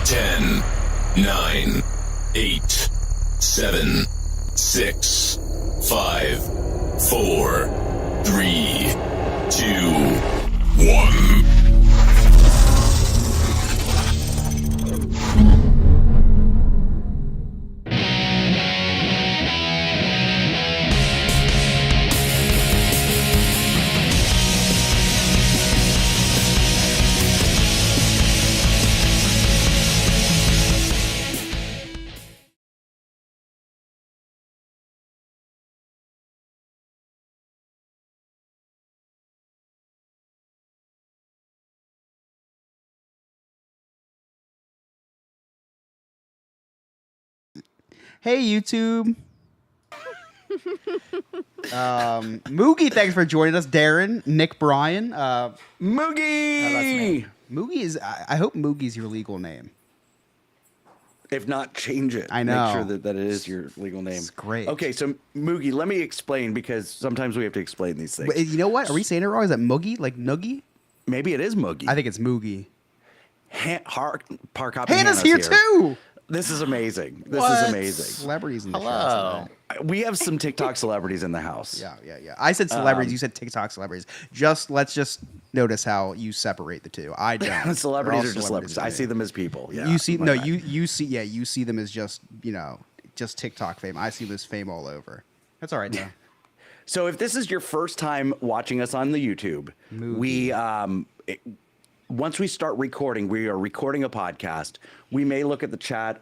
10, 9, 8, 7, 6, 5, 4, 3, 2, 1. Hey, YouTube. Moogie, thanks for joining us. Darren, Nick, Brian. Moogie! Moogie is, I hope Moogie's your legal name. If not, change it. I know. Make sure that it is your legal name. It's great. Okay, so Moogie, let me explain because sometimes we have to explain these things. But you know what? Are we saying it wrong? Is that Moogie? Like Noogie? Maybe it is Moogie. I think it's Moogie. Park Hannah's here too. This is amazing. This What? is amazing. Celebrities in the show. Hello. We have some TikTok celebrities in the house. Yeah. I said celebrities. You said TikTok celebrities. Let's just notice how you separate the two. I don't. Celebrities They're all are just celebrities. to I me. see them as people. Yeah. You see, my no, bad. you see them as just just TikTok fame. I see this fame all over. That's all right though. So if this is your first time watching us on the YouTube, once we start recording, we are recording a podcast. We may look at the chat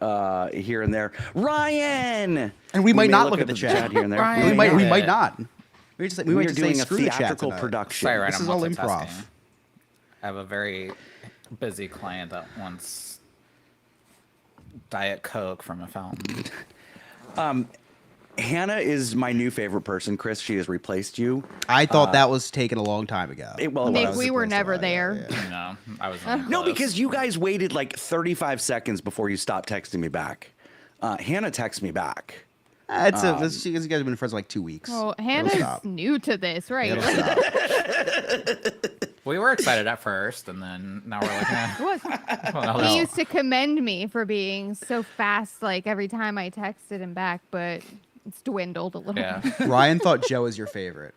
here and there. Ryan! And we might not look look at the chat. here and there. Ryan. We might Yeah. not. We We might are just say doing a screw the chat theatrical tonight. production. Sorry, right, This I'm is all multitasking. improv. I have a very busy client that wants Diet Coke from a fountain. Hannah is my new favorite person, Chris. She has replaced you. I thought that was taken a long time ago. It Nick, was. we were Close to never that, there. No, I was not No, close. because you guys waited like 35 seconds before you stopped texting me back. Hannah texts me back. You guys have been friends for like 2 weeks. Well, It'll Hannah's stop. new to this, right? It'll stop. we were excited at first, and then now we're like, eh. What? Well, He no. used to commend me for being so fast, like every time I texted him back, but it's dwindled a little. Yeah. Ryan thought Joe was your favorite.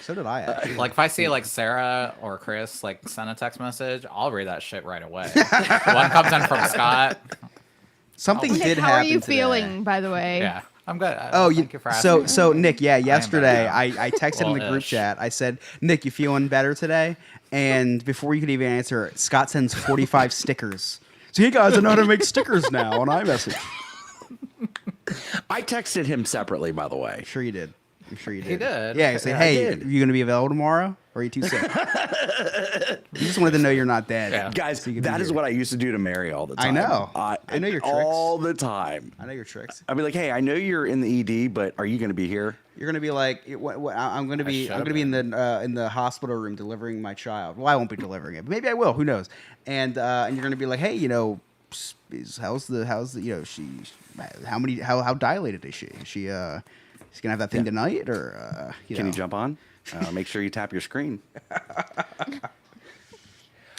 So did I, actually. Like if I see like Sarah or Chris like send a text message, I'll read that shit right away. One comes in from Scott. Something Nick, did how happen are you today. feeling, by the way? Yeah, I'm good. Thank you for asking. so Nick, yeah, yesterday better now. I texted in the group Well-ish. chat. I said, Nick, you feeling better today? And before you could even answer, Scott sends 45 stickers. So you guys, I know how to make stickers now on iMessage. I texted him separately, by the way. I'm sure you did. He did. Yeah, you said, Yeah, I hey, did. you going to be available tomorrow? Or are you too sick? You just wanted to know you're not dead. Yeah. Guys, So you can be that is here. what I used to do to Mary all the I time. know. I know your tricks. All the time. I know your tricks. I'd be like, hey, I know you're in the ED, but are you going to be here? You're gonna be like, I'm gonna be in the hospital room delivering my child. Well, I won't be delivering it, but maybe I will. Who knows? And you're gonna be like, hey, how's the how dilated is she? Is she she's gonna have that thing tonight, or Can you jump on? Make sure you tap your screen. I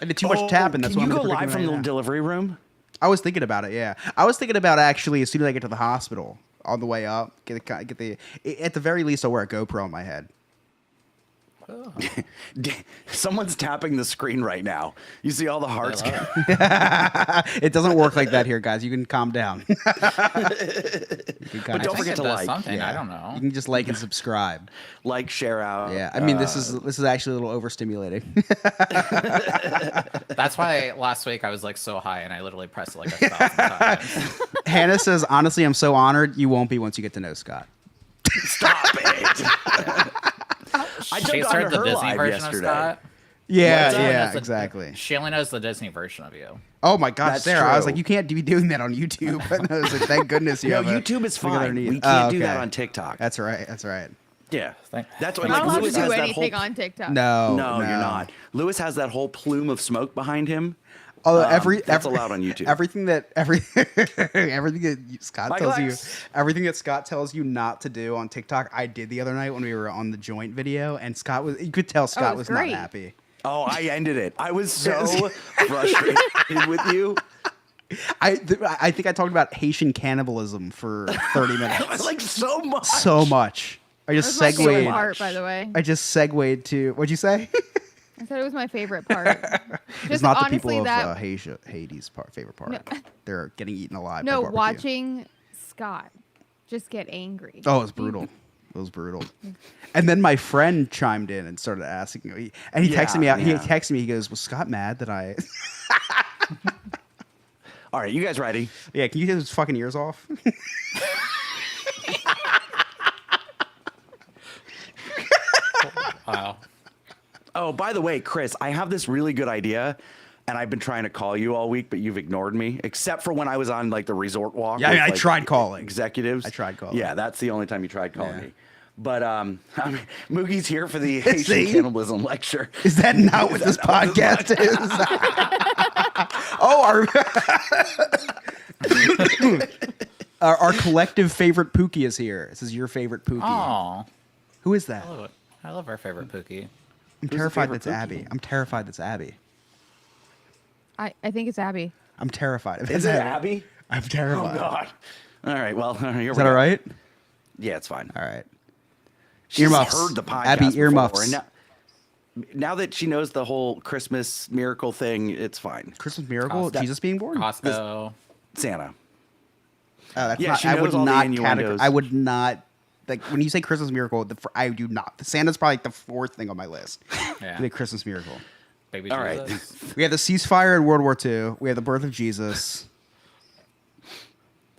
did too much tapping. That's Can what you I'm go live predicting from right the now. delivery room? I was thinking about it. Yeah, I was thinking about actually as soon as I get to the hospital, on the way up, get the at the very least I'll wear a GoPro on my head. Someone's tapping the screen right now. You see all the hearts. It doesn't work like that here, guys. You can calm down. You can But don't forget to like. something. Yeah. I don't know. You can just like and subscribe. Like, share out. Yeah, I mean this is actually a little overstimulating. That's why last week I was like so high and I literally pressed it like 1,000 times. Hannah says, honestly, I'm so honored. You won't be once you get to know Scott. Stop it. I She jumped heard on the her Disney live version yesterday. of Scott. Yeah, What's that? yeah, Knows the- exactly. She only knows the Disney version of you. Oh my gosh, That's Sarah! I was true. like, you can't be doing that on YouTube. But no, I was like, thank goodness you. No, have a- YouTube is something fine. underneath. We can't Oh, do that okay. on TikTok. That's right. That's right. Yeah. That's what You're like not allowed Lewis to do has that anything whole on TikTok. No, No, you're not. Lewis has that whole plume of smoke behind him. Oh, That's allowed on YouTube. Everything that Scott My tells glass. everything that Scott tells you not to do on TikTok, I did the other night when we were on the joint video, and Scott was. You could tell Scott it was was not great. happy. Oh, I ended it. I was so frustrated with you. I think I talked about Haitian cannibalism for 30 minutes. Like so much. So much. I just That was my favorite segued. part, by the way. I just segued to what'd you say? I said it was my favorite part. It's Just not the honestly people of that. Haiti's favorite part. No. They're getting eaten alive. No, by barbecue. watching Scott just get angry. Oh, it was brutal. It was brutal. And then my friend chimed in and started asking me, and he texted me out. He texted me. He goes, "Was Scott mad that I?" All right, you guys ready? Yeah, can you get his fucking ears off? Wow. Oh, by the way, Chris, I have this really good idea, and I've been trying to call you all week, but you've ignored me, except for when I was on like the resort walk. Yeah, I with, mean, I like, tried calling. executives. I tried calling. Yeah, that's the only time you tried calling Yeah. me. But Moogie's here for the Haitian See? cannibalism lecture. Is that not what this podcast is? Oh, our collective favorite Pookie is here. This is your favorite Pookie. Oh, Who is that? I love our favorite Pookie. I'm terrified favorite that's Pookie? Abby. I'm terrified that's Abby. I think it's Abby. I'm terrified. Is it Abby? I'm Oh terrified. God! All right, well, here Is we that go. all right? Yeah, it's fine. All right. She's Earmuffs. heard the podcast Abby, before, earmuffs. and now that she knows the whole Christmas miracle thing, it's fine. Christmas miracle? Costco. Jesus being born? Costco. Santa. That's Yeah, not, she I knows would all the not innuendos. I would not like when you say Christmas miracle. I do not. The Santa's probably like the fourth thing on my list. Yeah. The Christmas miracle. Baby All right. Jesus. We have the ceasefire in World War II. We have the birth of Jesus.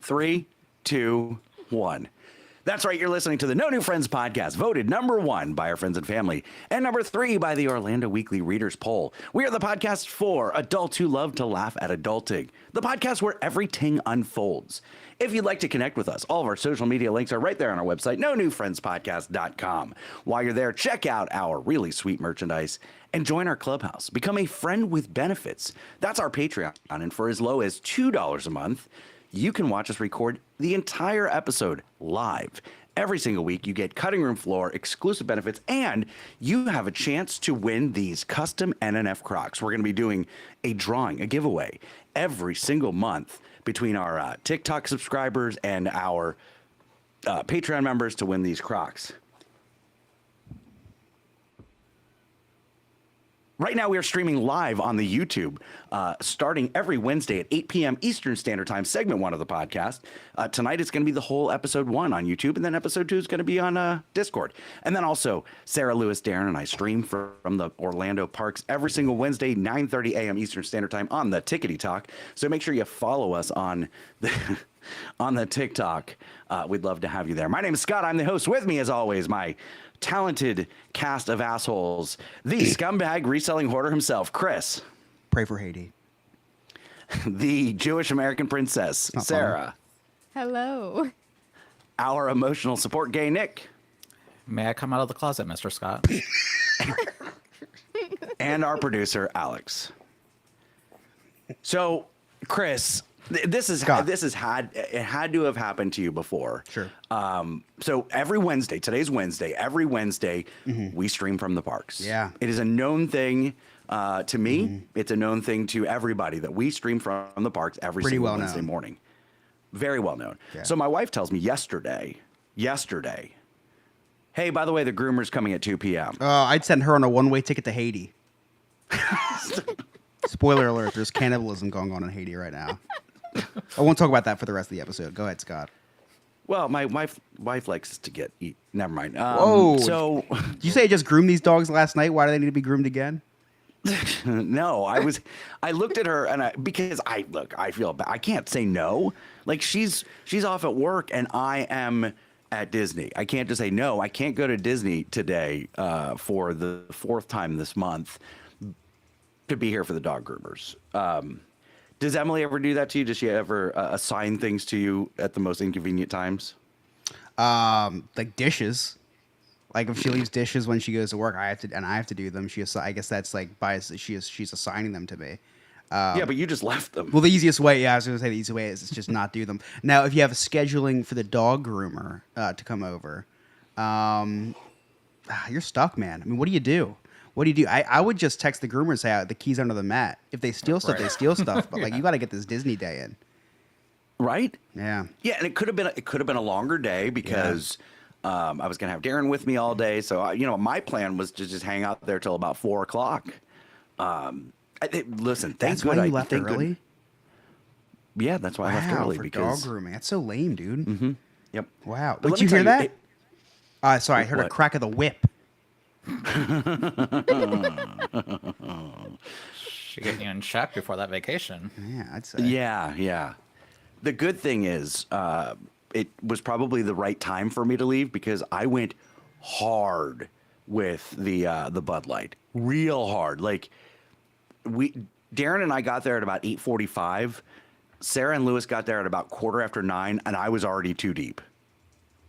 3, 2, 1. That's right. You're listening to the No New Friends podcast, voted #1 by our friends and family, and #3 by the Orlando Weekly Readers Poll. We are the podcast for adults who love to laugh at adulting, the podcast where everything unfolds. If you'd like to connect with us, all of our social media links are right there on our website, nonewfriendspodcast.com. While you're there, check out our really sweet merchandise and join our clubhouse. Become a friend with benefits. That's our Patreon, and for as low as $2 a month, you can watch us record the entire episode live. Every single week, you get cutting room floor, exclusive benefits, and you have a chance to win these custom NNF Crocs. We're going to be doing a drawing, a giveaway, every single month between our TikTok subscribers and our Patreon members to win these Crocs. Right now, we are streaming live on the YouTube, starting every Wednesday at 8 p.m. Eastern Standard Time, segment 1 of the podcast. Tonight, it's going to be the whole episode 1 on YouTube, and then episode 2 is going to be on Discord. And then also, Sarah Lewis, Darren, and I stream from the Orlando parks every single Wednesday, 9:30 a.m. Eastern Standard Time on the Tickety Talk. So make sure you follow us on the on the TikTok. We'd love to have you there. My name is Scott. I'm the host. With me, as always, my talented cast of assholes, the scumbag reselling hoarder himself, Chris. Pray for Haiti. The Jewish American princess, Not Sarah. Hello. Our emotional support gay, Nick. May I come out of the closet, Mr. Scott? And our producer, Alex. So, Chris, this had to have happened to you before. Sure. So every Wednesday, today's Wednesday, every Wednesday, we stream from the parks. Yeah. It is a known thing to me. It's a known thing to everybody that we stream from the parks every Pretty single well Wednesday known. morning. Very well known. Yeah. So my wife tells me yesterday, hey, by the way, the groomer's coming at 2 p.m. I'd send her on a one-way ticket to Haiti. Spoiler alert, there's cannibalism going on in Haiti right now. I won't talk about that for the rest of the episode. Go ahead, Scott. Well, my wife likes to eat. Never mind. Whoa. So Did you say I just groomed these dogs last night? Why do they need to be groomed again? no, I looked at her and because I feel bad. I can't say no. Like she's off at work and I am at Disney. I can't just say no. I can't go to Disney today for the 4th time this month to be here for the dog groomers. Does Emily ever do that to you? Does she ever assign things to you at the most inconvenient times? Like dishes. Like if she leaves dishes when she goes to work, I have to do them. I guess that's like she's assigning them to me. Yeah, but you just left them. Well, the easiest way, I was going to say the easy way is just not do them. Now, if you have a scheduling for the dog groomer to come over, you're stuck, man. I mean, what do you do? What do? I would just text the groomer and say the keys under the mat. If they steal stuff, they steal stuff. But like, you got to get this Disney day in. Right? Yeah. Yeah, and it could have been a longer day because I was gonna have Darren with me all day. So my plan was to just hang out there till about 4 o'clock. Listen, That's why you left early. Yeah, that's why I left early for because dog grooming. That's so lame, dude. Mm-hmm. Yep. Wow. But Did you hear that? Sorry, I heard a crack of the whip. Should get you in check before that vacation. Yeah, I'd say. Yeah. The good thing is, it was probably the right time for me to leave because I went hard with the Bud Light, real hard. Like Darren and I got there at about 8:45. Sarah and Lewis got there at about 9:15, and I was already too deep.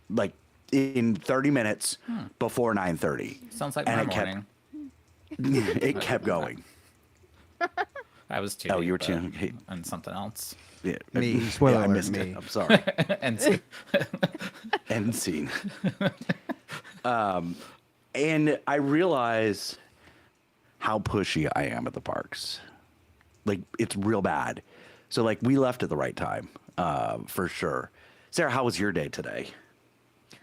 Like in 30 minutes before 9:30. Sounds like and my morning. It kept going. I was too. Oh, deep, you were too. and something else. Yeah, Me. Spoiler I alert, missed me. it. I'm sorry. And End scene. And I realize how pushy I am at the parks. Like, it's real bad. So, like, we left at the right time, for sure. Sarah, how was your day today?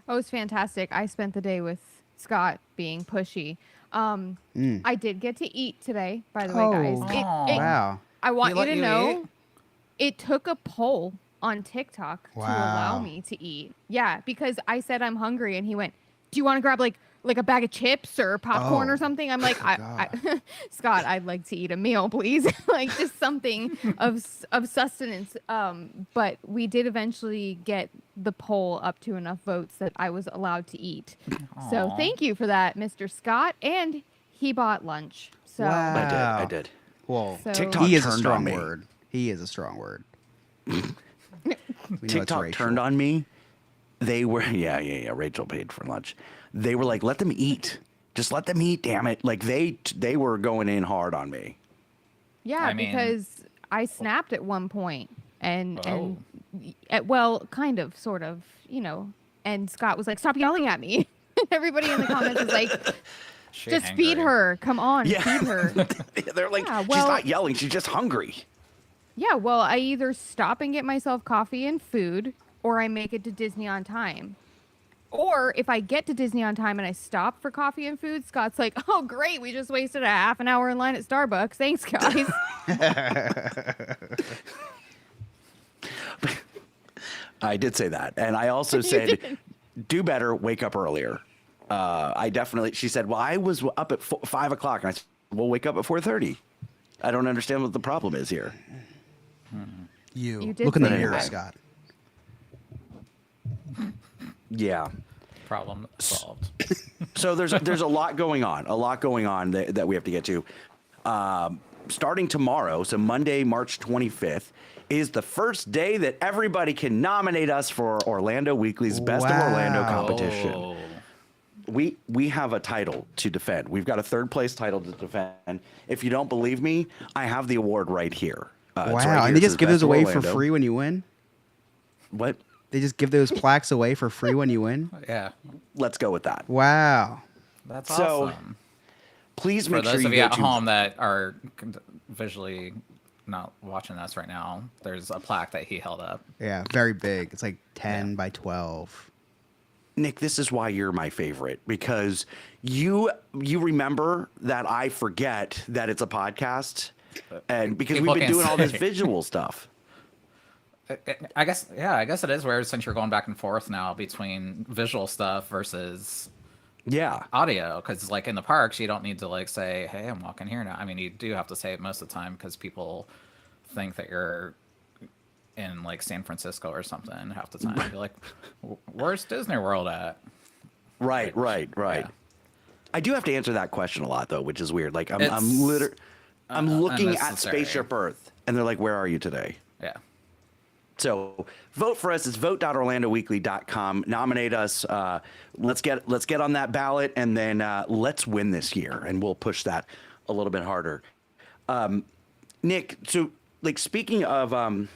Oh, it was fantastic. I spent the day with Scott being pushy. I did get to eat today, by the way, guys. Wow. I want you let to you know eat? it took a poll on TikTok to allow Wow. me to eat. Yeah, because I said I'm hungry and he went, "Do you want to grab like a bag of chips or popcorn Oh, or something?" I'm like, Scott, I'd like to eat a meal, please. Like just something of sustenance. But we did eventually get the poll up to enough votes that I was allowed to eat. So Aw. thank you for that, Mr. Scott. And he bought lunch. So Wow. I did. Well, So- TikTok he is a turned strong on me. word. He is a strong word. We know it's TikTok racial. turned on me. They were, yeah. Rachel paid for lunch. They were like, let them eat. Just let them eat, damn it. Like, they were going in hard on me. yeah, I mean- because I snapped at one point and Oh. well, kind of, sort of, and Scott was like, "Stop yelling at me." Everybody in the comments was like, She "Just feed hangry. her. Come on, Yeah. feed her." They're like, Yeah, she's well- not yelling. She's just hungry. Yeah, well, I either stop and get myself coffee and food, or I make it to Disney on time. Or if I get to Disney on time and I stop for coffee and food, Scott's like, "Oh, great, we just wasted a half an hour in line at Starbucks. Thanks, guys." I did say that. And I also You said, did. do better, wake up earlier. She said, well, I was up at 5 o'clock. And I said, well, wake up at 4:30. I don't understand what the problem is here. You did Look in the say mirror, that. Scott. Yeah. Problem solved. So there's a lot going on, that we have to get to. Starting tomorrow, so Monday, March 25th, is the first day that everybody can nominate us for Orlando Weekly's Best of Orlando Wow. competition. Oh. We have a title to defend. We've got a third place title to defend. If you don't believe me, I have the award right here. It's Wow. right here. And they It just says give Best those of away for Orlando. free when you win? What? They just give those plaques away for free when you win? Yeah, Let's go with that. Wow. that's So, awesome. Please For make those sure you of you go at to home that are visually not watching us right now, there's a plaque that he held up. Yeah, very big. It's like 10 by 12. Nick, this is why you're my favorite, because you remember that I forget that it's a podcast, and because People we've been can't doing all this say. visual stuff. I guess it is weird since you're going back and forth now between visual stuff versus Yeah. audio, because like in the parks you don't need to like say, hey, I'm walking here now. I mean, you do have to say it most of the time because people think that you're in like San Francisco or something half the time. You're like, where's Disney World at? Right. Yeah. I do have to answer that question a lot though, which is weird. Like I'm It's, looking at unnecessary. Spaceship Earth, and they're like, "Where are you today?" Yeah. So vote for us. It's vote.orlandoweekly.com. Nominate us. Let's get on that ballot, and then let's win this year, and we'll push that a little bit harder. Nick, so like speaking of, I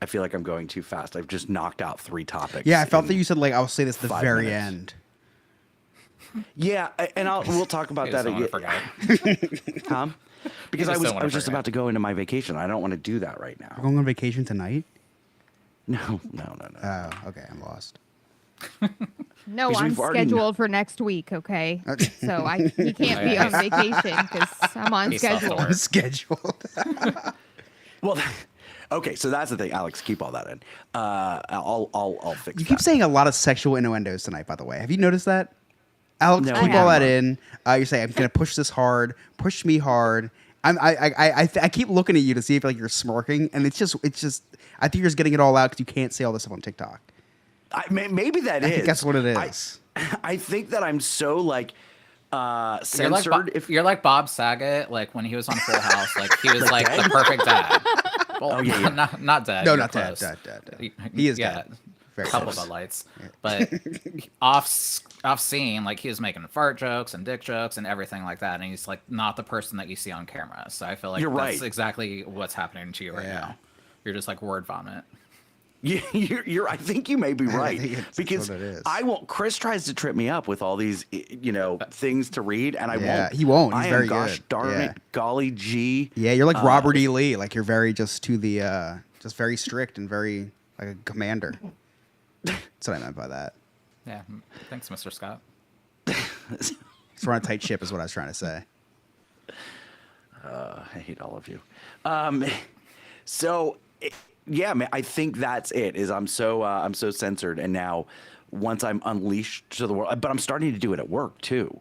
feel like I'm going too fast. I've just knocked out 3 topics. Yeah, I felt in that you said, like, I'll say this at the 5 very minutes. end. Yeah, and we'll talk about that again. Tom? Because I was just about to go into my vacation. I don't want to do that right now. We're going on vacation tonight? No. Oh, okay. I'm lost. No, Because I'm we've already scheduled for next week, okay? So he can't be on vacation because I'm on He's off the schedule. work. I'm scheduled. Well, okay, so that's the thing, Alex. Keep all that in. I'll fix. You keep that. saying a lot of sexual innuendos tonight, by the way. Have you noticed that? Alex, No, keep I all that haven't. in. You're saying I'm gonna push this hard, push me hard. I keep looking at you to see if like you're smirking, and it's just. I think you're just getting it all out because you can't say all this stuff on TikTok. Maybe that is. I think that's what it is. I think that I'm so like You're like, censored. you're like Bob Saget, like when he was on Full House, like he was like dead? the perfect dad. Well, Oh, yeah. not dead. No, you're not dead, close. dead. He is yeah, dead. Very a couple close. of lights, but off scene, like he was making fart jokes and dick jokes and everything like that, and he's like not the person that you see on camera. So I feel like You're that's right. exactly what's happening to you right now. You're just like word vomit. You're. I think you may be right think it's because what it is. I won't. Chris tries to trip me up with all these, things to read, and I Yeah, won't. he won't. He's I very am, gosh good. darn Yeah. it, golly gee. Yeah, you're like Robert E. Lee. Like you're very just to the just very strict and very like a commander. That's what I meant by that. Yeah, thanks, Mr. Scott. Just run a tight ship is what I was trying to say. I hate all of you. Yeah, man, I think that's it. Is I'm so censored, and now once I'm unleashed to the world, but I'm starting to do it at work too,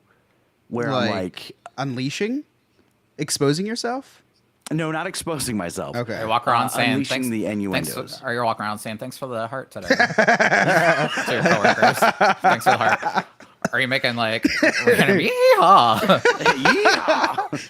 where I'm like, unleashing, exposing yourself. no, not exposing myself. Okay. You walk around saying unleashing thanks, the thanks innuendos. or you're walking around saying thanks for the heart today to your coworkers. Thanks for the heart. Are you making like we're gonna be Yeah.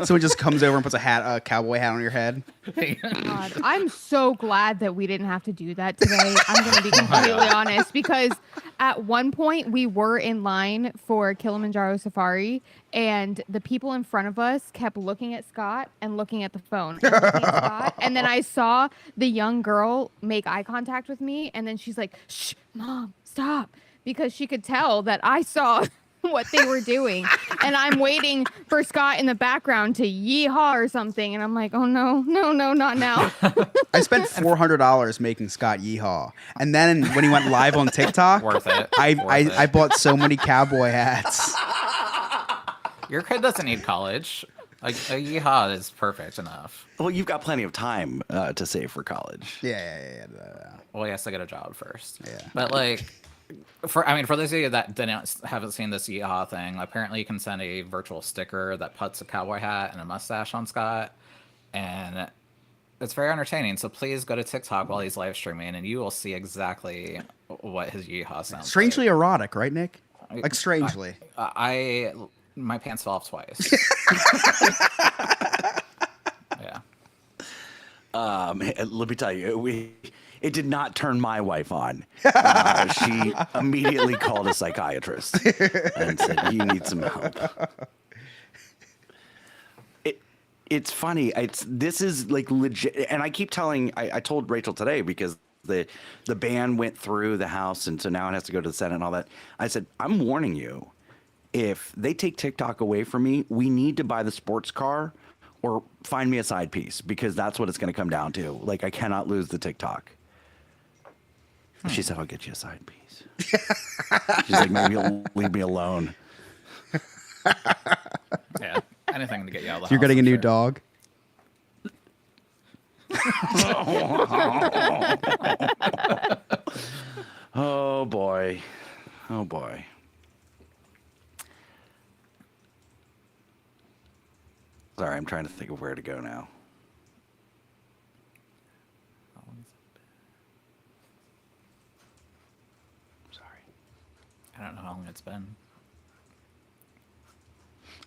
Someone just comes over and puts a cowboy hat on your head. God, I'm so glad that we didn't have to do that today. I'm going to be completely honest because at one point we were in line for Kilimanjaro Safari and the people in front of us kept looking at Scott and looking at the phone. And, looking at Scott, and then I saw the young girl make eye contact with me and then she's like, "Shh, Mom, stop." Because she could tell that I saw what they were doing. And I'm waiting for Scott in the background to yeehaw or something. And I'm like, oh, no, not now. I spent $400 making Scott yeehaw, and then when he went live on TikTok, worth it. I bought so many cowboy hats. Your kid doesn't need college. A yeehaw is perfect enough. Well, you've got plenty of time to save for college. Yeah. Well, he has to get a job first. Yeah. But like, for those of you that haven't seen this yeehaw thing, apparently you can send a virtual sticker that puts a cowboy hat and a mustache on Scott, and it's very entertaining. So please go to TikTok while he's live streaming, and you will see exactly what his yeehaw sounds. Strangely erotic, right, Nick? Like strangely. My pants fell off twice. Yeah. Let me tell you, it did not turn my wife on. She immediately called a psychiatrist and said, "You need some help." It's funny. This is like legit, and I keep telling. I told Rachel today because the ban went through the House, and so now it has to go to the Senate and all that. I said, "I'm warning you. If they take TikTok away from me, we need to buy the sports car." Or find me a side piece because that's what it's going to come down to. Like, I cannot lose the TikTok. She said, "I'll get you a side piece." She's like, "Maybe you'll leave me alone." Yeah. Anything to get you out of the You're house, getting a I'm new sure. dog. Oh boy. Oh boy. Sorry, I'm trying to think of where to go now. Sorry. I don't know how long it's been.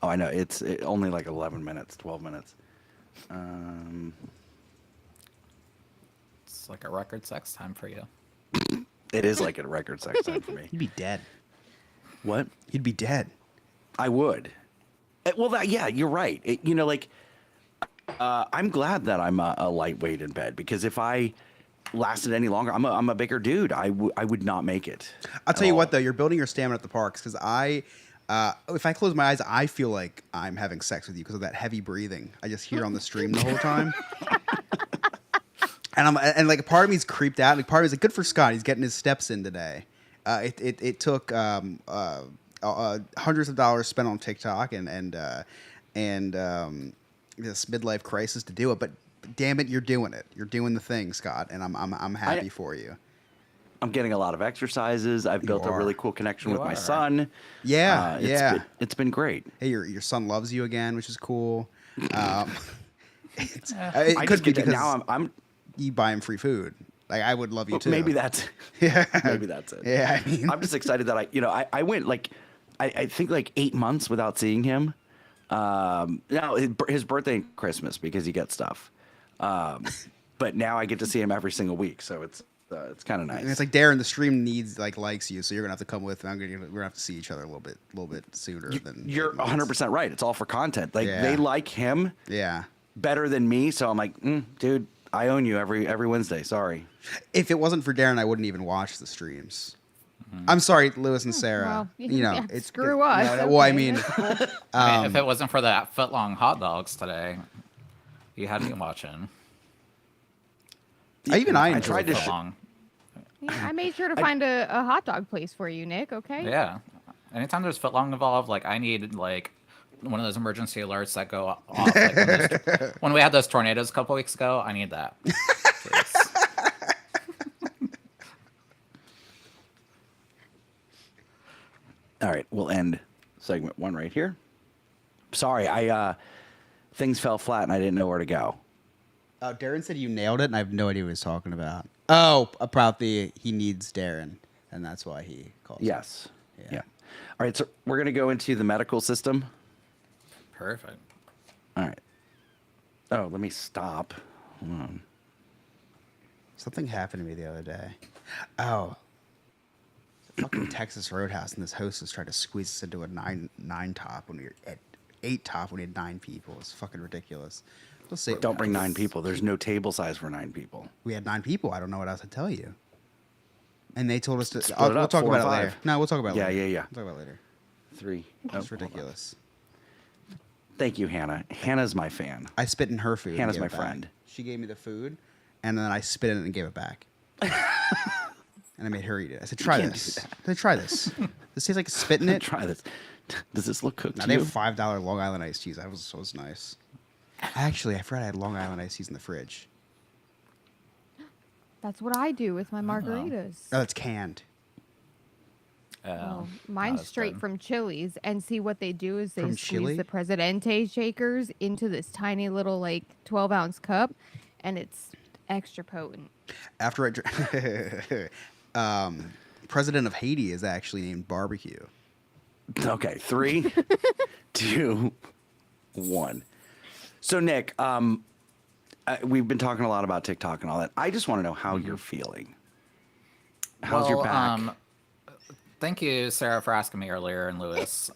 Oh, I know. It's only like 11 minutes, 12 minutes. It's like a record sex time for you. It is like a record sex time for me. You'd be dead. What? You'd be dead. I would. Well, yeah, you're right. I'm glad that I'm a lightweight in bed because if I lasted any longer, I'm a bigger dude. I would not make it. I'll tell you what, though, you're building your stamina at the parks because I If I close my eyes, I feel like I'm having sex with you because of that heavy breathing I just hear on the stream the whole time. And like part of me's creeped out. Like part of me's like, good for Scott. He's getting his steps in today. It took hundreds of dollars spent on TikTok and this midlife crisis to do it. But damn it, you're doing it. You're doing the thing, Scott. And I'm happy for you. I'm getting a lot of exercises. I've built a really cool connection with my son. Yeah, It's been great. Hey, your son loves you again, which is cool. It could be because now I'm you buy him free food. Like I would love you too. Maybe that's maybe that's it. Yeah, I mean, I'm just excited that I went like I think like 8 months without seeing him. Now his birthday and Christmas because he gets stuff. But now I get to see him every single week, so it's kind of nice. And it's like Darren, the stream likes you, so you're gonna have to come with. We're gonna have to see each other a little bit sooner than. You're 100% right. It's all for content. Like they like him. Yeah. Better than me, so I'm like, dude, I own you every Wednesday. Sorry. If it wasn't for Darren, I wouldn't even watch the streams. I'm sorry, Lewis and Sarah. Well, screw us. Well, I mean, if it wasn't for that foot-long hot dogs today, you had me watching. I tried to. Yeah, I made sure to find a hot dog place for you, Nick. Okay. Yeah. Anytime there's foot-long involved, like I need like one of those emergency alerts that go off. Like, when we had those tornadoes a couple weeks ago, I need that. All right, we'll end segment 1 right here. Sorry, things fell flat and I didn't know where to go. Darren said you nailed it, and I have no idea what he's talking about. Oh, about he needs Darren, and that's why he calls. Yes. Yeah. All right, so we're gonna go into the medical system. Perfect. All right. Oh, let me stop. Hold on. Something happened to me the other day. Oh. Fucking Texas Roadhouse, and this hostess tried to squeeze us into a nine top when we were at 8 top when we had 9 people. It's fucking ridiculous. Let's say Don't bring 9 people. There's no table size for 9 people. We had 9 people. I don't know what else to tell you. And they told us to. Split it We'll up, talk 4 about or it later. 5. No, we'll talk about it later. Yeah. We'll talk about it later. 3. It's ridiculous. Thank you, Hannah. Hannah's my fan. I spit in her food. Hannah's and my gave it back. friend. She gave me the food, and then I spit in it and gave it back. And I made her eat it. I said, "Try this." I said, "Try this. This tastes like spit in it." Try this. Does this look cooked Now to they you? have $5 Long Island iced teas. That was nice. Actually, I forgot I had Long Island iced teas in the fridge. That's what I do with my margaritas. Oh, it's canned. Well, mine's straight from Chili's, and see what they do is they From squeeze Chili? the Presidente shakers into this tiny little like 12-ounce cup, and it's extra potent. After I President of Haiti is actually named Barbecue. Okay, 3, 2, 1. So, Nick, we've been talking a lot about TikTok and all that. I just want to know how you're feeling. How's your back? Thank you, Sarah, for asking me earlier, and Lewis.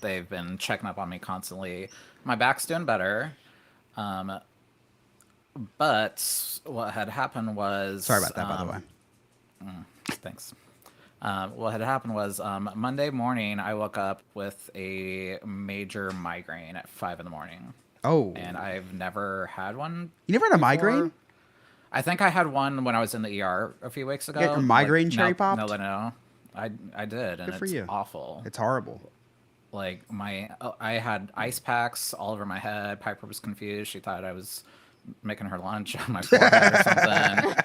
They've been checking up on me constantly. My back's doing better. But what had happened was... Sorry about that, by the way. Thanks. What had happened was Monday morning, I woke up with a major migraine at 5 in the morning. Oh. And I've never had one. You never had a before. migraine? I think I had one when I was in the ER a few weeks ago. You got your migraine cherry popped? No. I did, and Good for it's you. awful. It's horrible. Like I had ice packs all over my head. Piper was confused. She thought I was making her lunch on my forehead or something.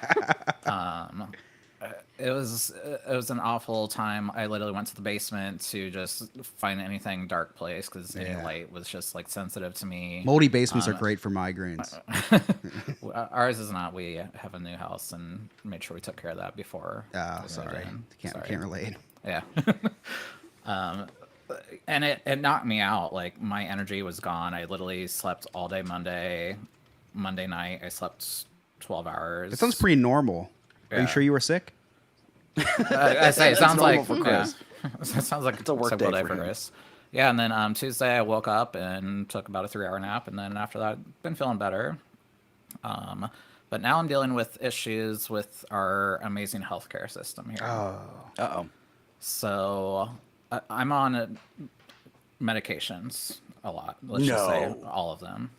It was an awful time. I literally went to the basement to just find anything dark place because any light was just like sensitive to me. Moldy basements are great for migraines. Ours is not. We have a new house and made sure we took care of that before. Oh, sorry. Can't relate. Yeah. And it knocked me out. Like my energy was gone. I literally slept all day Monday night. I slept 12 hours. It sounds pretty normal. Are you Yeah. sure you were sick? I say it sounds normal like for Chris. it sounds like It's a work typical day day for for him. Chris. Yeah, and then Tuesday I woke up and took about a 3-hour nap, and then after that, been feeling better. But now I'm dealing with issues with our amazing healthcare system here. Oh. Uh-oh. So I'm on medications a lot. Let's just say all of them.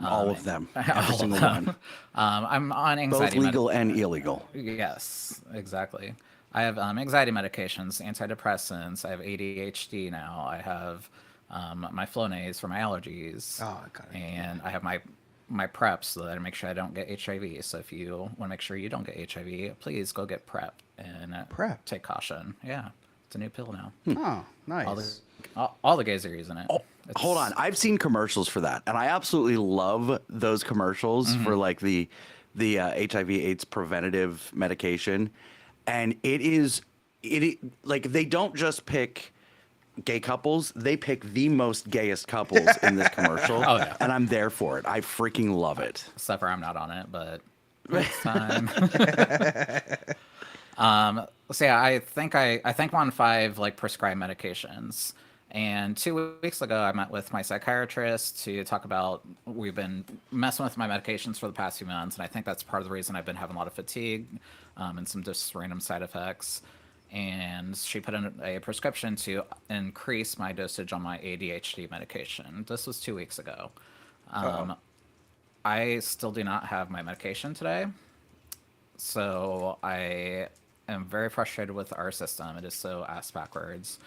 All of them. Every all of single them. one. I'm on anxiety. Both legal and illegal. Yes, exactly. I have anxiety medications, antidepressants. I have ADHD now. I have my Flonase for my allergies. Oh, God. And I have my PrEP so that I make sure I don't get HIV. So if you want to make sure you don't get HIV, please go get PrEP and take caution. Yeah, it's a new pill now. Oh, nice. All the gays are using it. Oh, hold on. I've seen commercials for that, and I absolutely love those commercials for like the HIV/AIDS preventative medication. And it like they don't just pick gay couples; they pick the most gayest couples in this commercial. Oh, yeah. And I'm there for it. I freaking love it. Except for I'm not on it, but next time. So yeah, I think I'm on 5 like prescribed medications. And 2 weeks ago, I met with my psychiatrist to talk about, we've been messing with my medications for the past few months, and I think that's part of the reason I've been having a lot of fatigue and some just random side effects. And she put in a prescription to increase my dosage on my ADHD medication. This was 2 weeks ago. I still do not have my medication today. So I am very frustrated with our system. It is so ass backwards.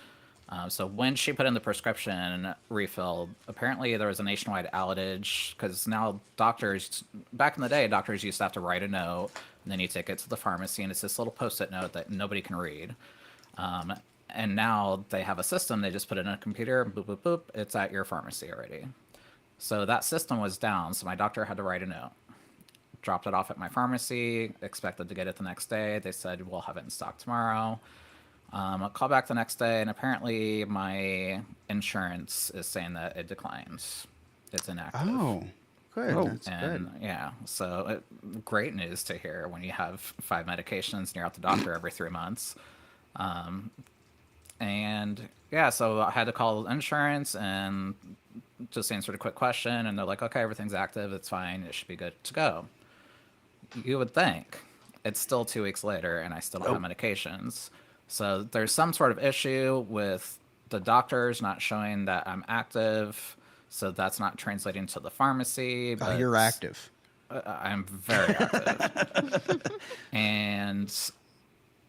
So when she put in the prescription refill, apparently there was a nationwide outage because now doctors, back in the day, doctors used to have to write a note and then you take it to the pharmacy and it's this little post-it note that nobody can read. And now they have a system, they just put it in a computer, boop, boop, boop, it's at your pharmacy already. So that system was down, so my doctor had to write a note. Dropped it off at my pharmacy, expected to get it the next day. They said, we'll have it in stock tomorrow. I'll call back the next day, and apparently my insurance is saying that it declines. It's inactive. Oh, good. That's and good. yeah, so great news to hear when you have 5 medications and you're at the doctor every 3 months. And yeah, so I had to call insurance and just answered a quick question, and they're like, okay, everything's active, it's fine, it should be good to go. You would think. It's still 2 weeks later, and I still don't have medications. So there's some sort of issue with the doctors not showing that I'm active, so that's not translating to the pharmacy. But You're active. I'm very active. And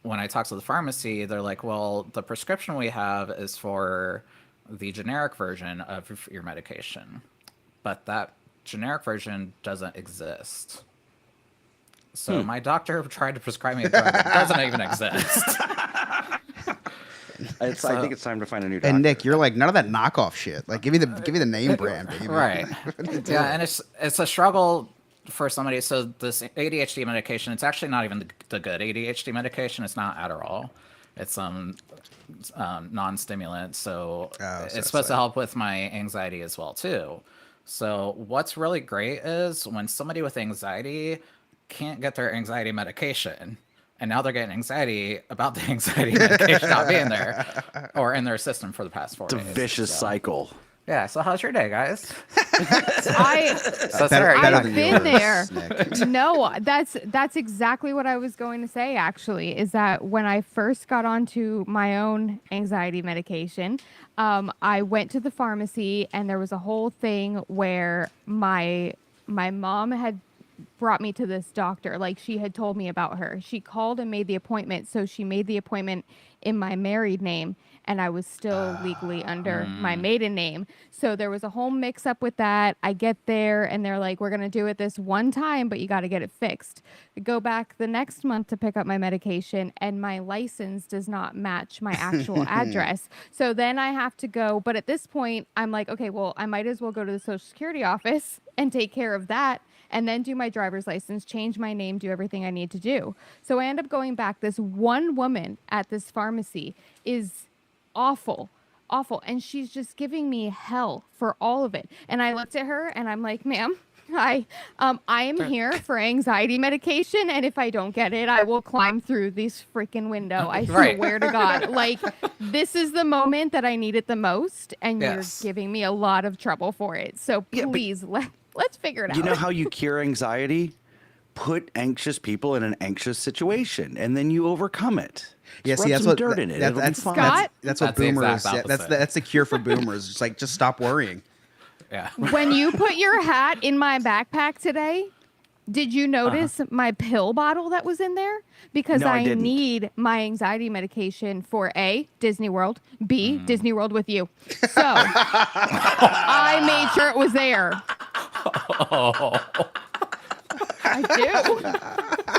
when I talk to the pharmacy, they're like, well, the prescription we have is for the generic version of your medication, but that generic version doesn't exist. So my doctor tried to prescribe me a drug that doesn't even exist. I think it's time to find a new doctor. And Nick, you're like, none of that knockoff shit. Like, give me the name brand, baby. Right. Yeah, and it's a struggle for somebody. So this ADHD medication, it's actually not even the good ADHD medication. It's not Adderall. It's non-stimulant. So it's supposed to help with my anxiety as well too. So what's really great is when somebody with anxiety can't get their anxiety medication, and now they're getting anxiety about the anxiety medication not being there or in their system for the past 4 days. It's a vicious cycle. Yeah. So how's your day, guys? I've been there. No, that's exactly what I was going to say, actually, is that when I first got onto my own anxiety medication, I went to the pharmacy and there was a whole thing where my mom had brought me to this doctor. Like, she had told me about her. She called and made the appointment. So she made the appointment in my married name, and I was still legally under my maiden name. So there was a whole mix up with that. I get there and they're like, we're going to do it this one time, but you got to get it fixed. I go back the next month to pick up my medication, and my license does not match my actual address. So then I have to go. But at this point, I'm like, okay, well, I might as well go to the Social Security office and take care of that, and then do my driver's license, change my name, do everything I need to do. So I end up going back. This one woman at this pharmacy is awful. And she's just giving me hell for all of it. And I looked at her and I'm like, ma'am, I am here for anxiety medication. And if I don't get it, I will climb through this freaking window. I swear to God. Like, this is the moment that I need it the most. And you're giving me a lot of trouble for it. So please, let's figure it out. You know how you cure anxiety? put anxious people in an anxious situation, and then you overcome it. Yeah, Just see, rub that's some what dirt in it. that- It'll be fine. Scott? That's what That's the boomers. exact Yeah, opposite. that's the cure for boomers. It's like just stop worrying. Yeah. When you put your hat in my backpack today, did you notice my pill bottle that was in there? Because No, I I didn't. need my anxiety medication for A, Disney World, B, Disney World with you. So I made sure it was there. I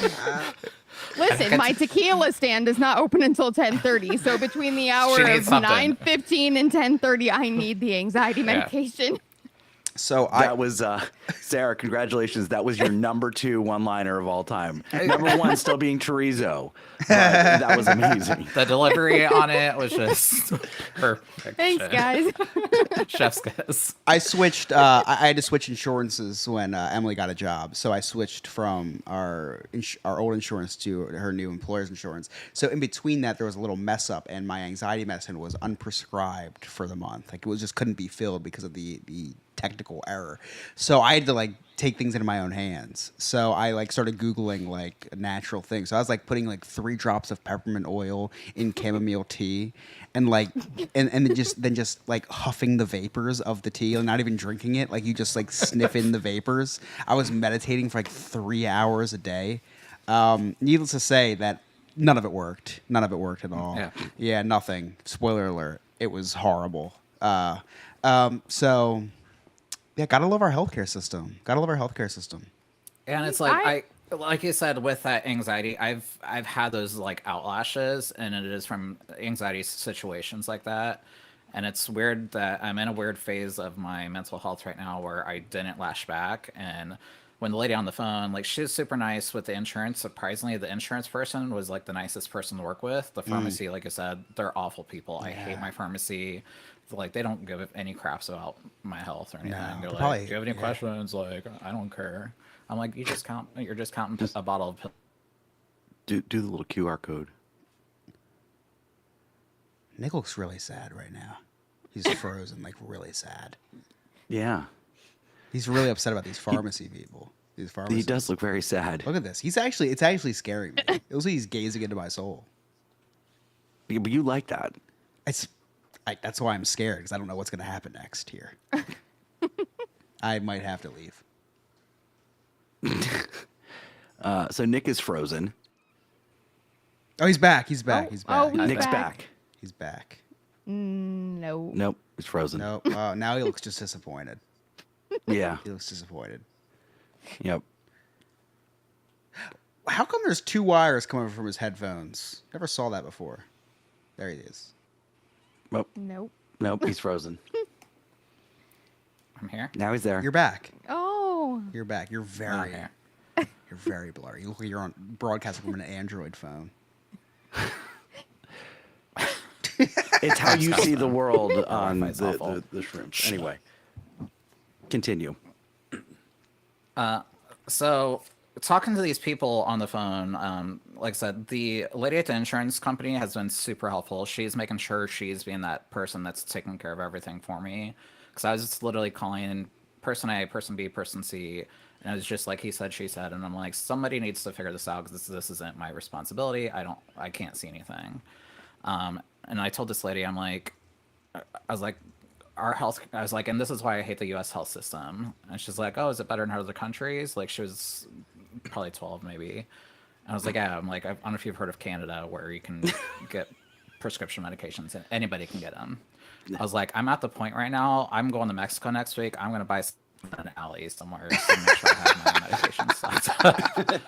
do. Listen, my tequila stand does not open until 10:30. So between the hour She of needs something. 9:15 and 10:30, I need the anxiety medication. So That was Sarah. Congratulations. That was your number 2 one-liner of all time. Number 1 still being chorizo. But that was amazing. The delivery on it was just perfect. Thanks, guys. Chef's kiss. I switched. I had to switch insurances when Emily got a job, so I switched from our old insurance to her new employer's insurance. So in between that, there was a little mess up, and my anxiety medicine was unprescribed for the month. Like it was just couldn't be filled because of the technical error. So I had to like take things into my own hands. So I like started Googling like natural things. So I was like putting like 3 drops of peppermint oil in chamomile tea and like and then just like huffing the vapors of the tea and not even drinking it. Like you just like sniff in the vapors. I was meditating for like 3 hours a day. Needless to say that none of it worked. None of it worked at all. Yeah, nothing. Spoiler alert. It was horrible. So yeah, gotta love our healthcare system. Gotta love our healthcare system. And it's like I like you said with that anxiety, I've had those like outlashes, and it is from anxiety situations like that. And it's weird that I'm in a weird phase of my mental health right now where I didn't lash back. And when the lady on the phone, like she was super nice with the insurance. Surprisingly, the insurance person was like the nicest person to work with. The pharmacy, like I said, they're awful people. I hate my pharmacy. Like they don't give any craps about my health or anything. No, They're probably- like, "Do you have any questions?" Like, I don't care. I'm like, "You're just counting a bottle of pills." Do the little QR code. Nick looks really sad right now. He's frozen, like really sad. Yeah. He's really upset about these pharmacy people. These He pharmacists. does look very sad. Look at this. It's actually scaring me. It looks like he's gazing into my soul. But you like that. That's why I'm scared, because I don't know what's going to happen next here. I might have to leave. So Nick is frozen. Oh, he's back. He's back. Oh, He's oh, back. he's Nick's back. back. He's back. No. Nope, he's frozen. Nope. Now he looks just disappointed. Yeah. He looks disappointed. Yep. How come there's 2 wires coming from his headphones? Never saw that before. There he is. Nope. Nope. He's frozen. I'm here. Now he's there. You're back. Oh. You're back. You're very, Okay. you're very blurry. You look like you're on broadcasting from an Android phone. It's how you see the world on Wi-Fi's awful. the shrooms. Anyway, continue. So talking to these people on the phone, like I said, the lady at the insurance company has been super helpful. She's making sure she's being that person that's taking care of everything for me. Because I was just literally calling person A, person B, person C, and it was just like he said, she said, and I'm like, somebody needs to figure this out because this isn't my responsibility. I can't see anything. And I told this lady, I was like, and this is why I hate the U.S. health system. And she's like, oh, is it better in other countries? Like, she was probably 12, maybe. And I was like, yeah. I'm like, I don't know if you've heard of Canada, where you can get prescription medications, and anybody can get them. I was like, I'm at the point right now. I'm going to Mexico next week. I'm going to buy some in an alley somewhere to make sure I have my medication stocked.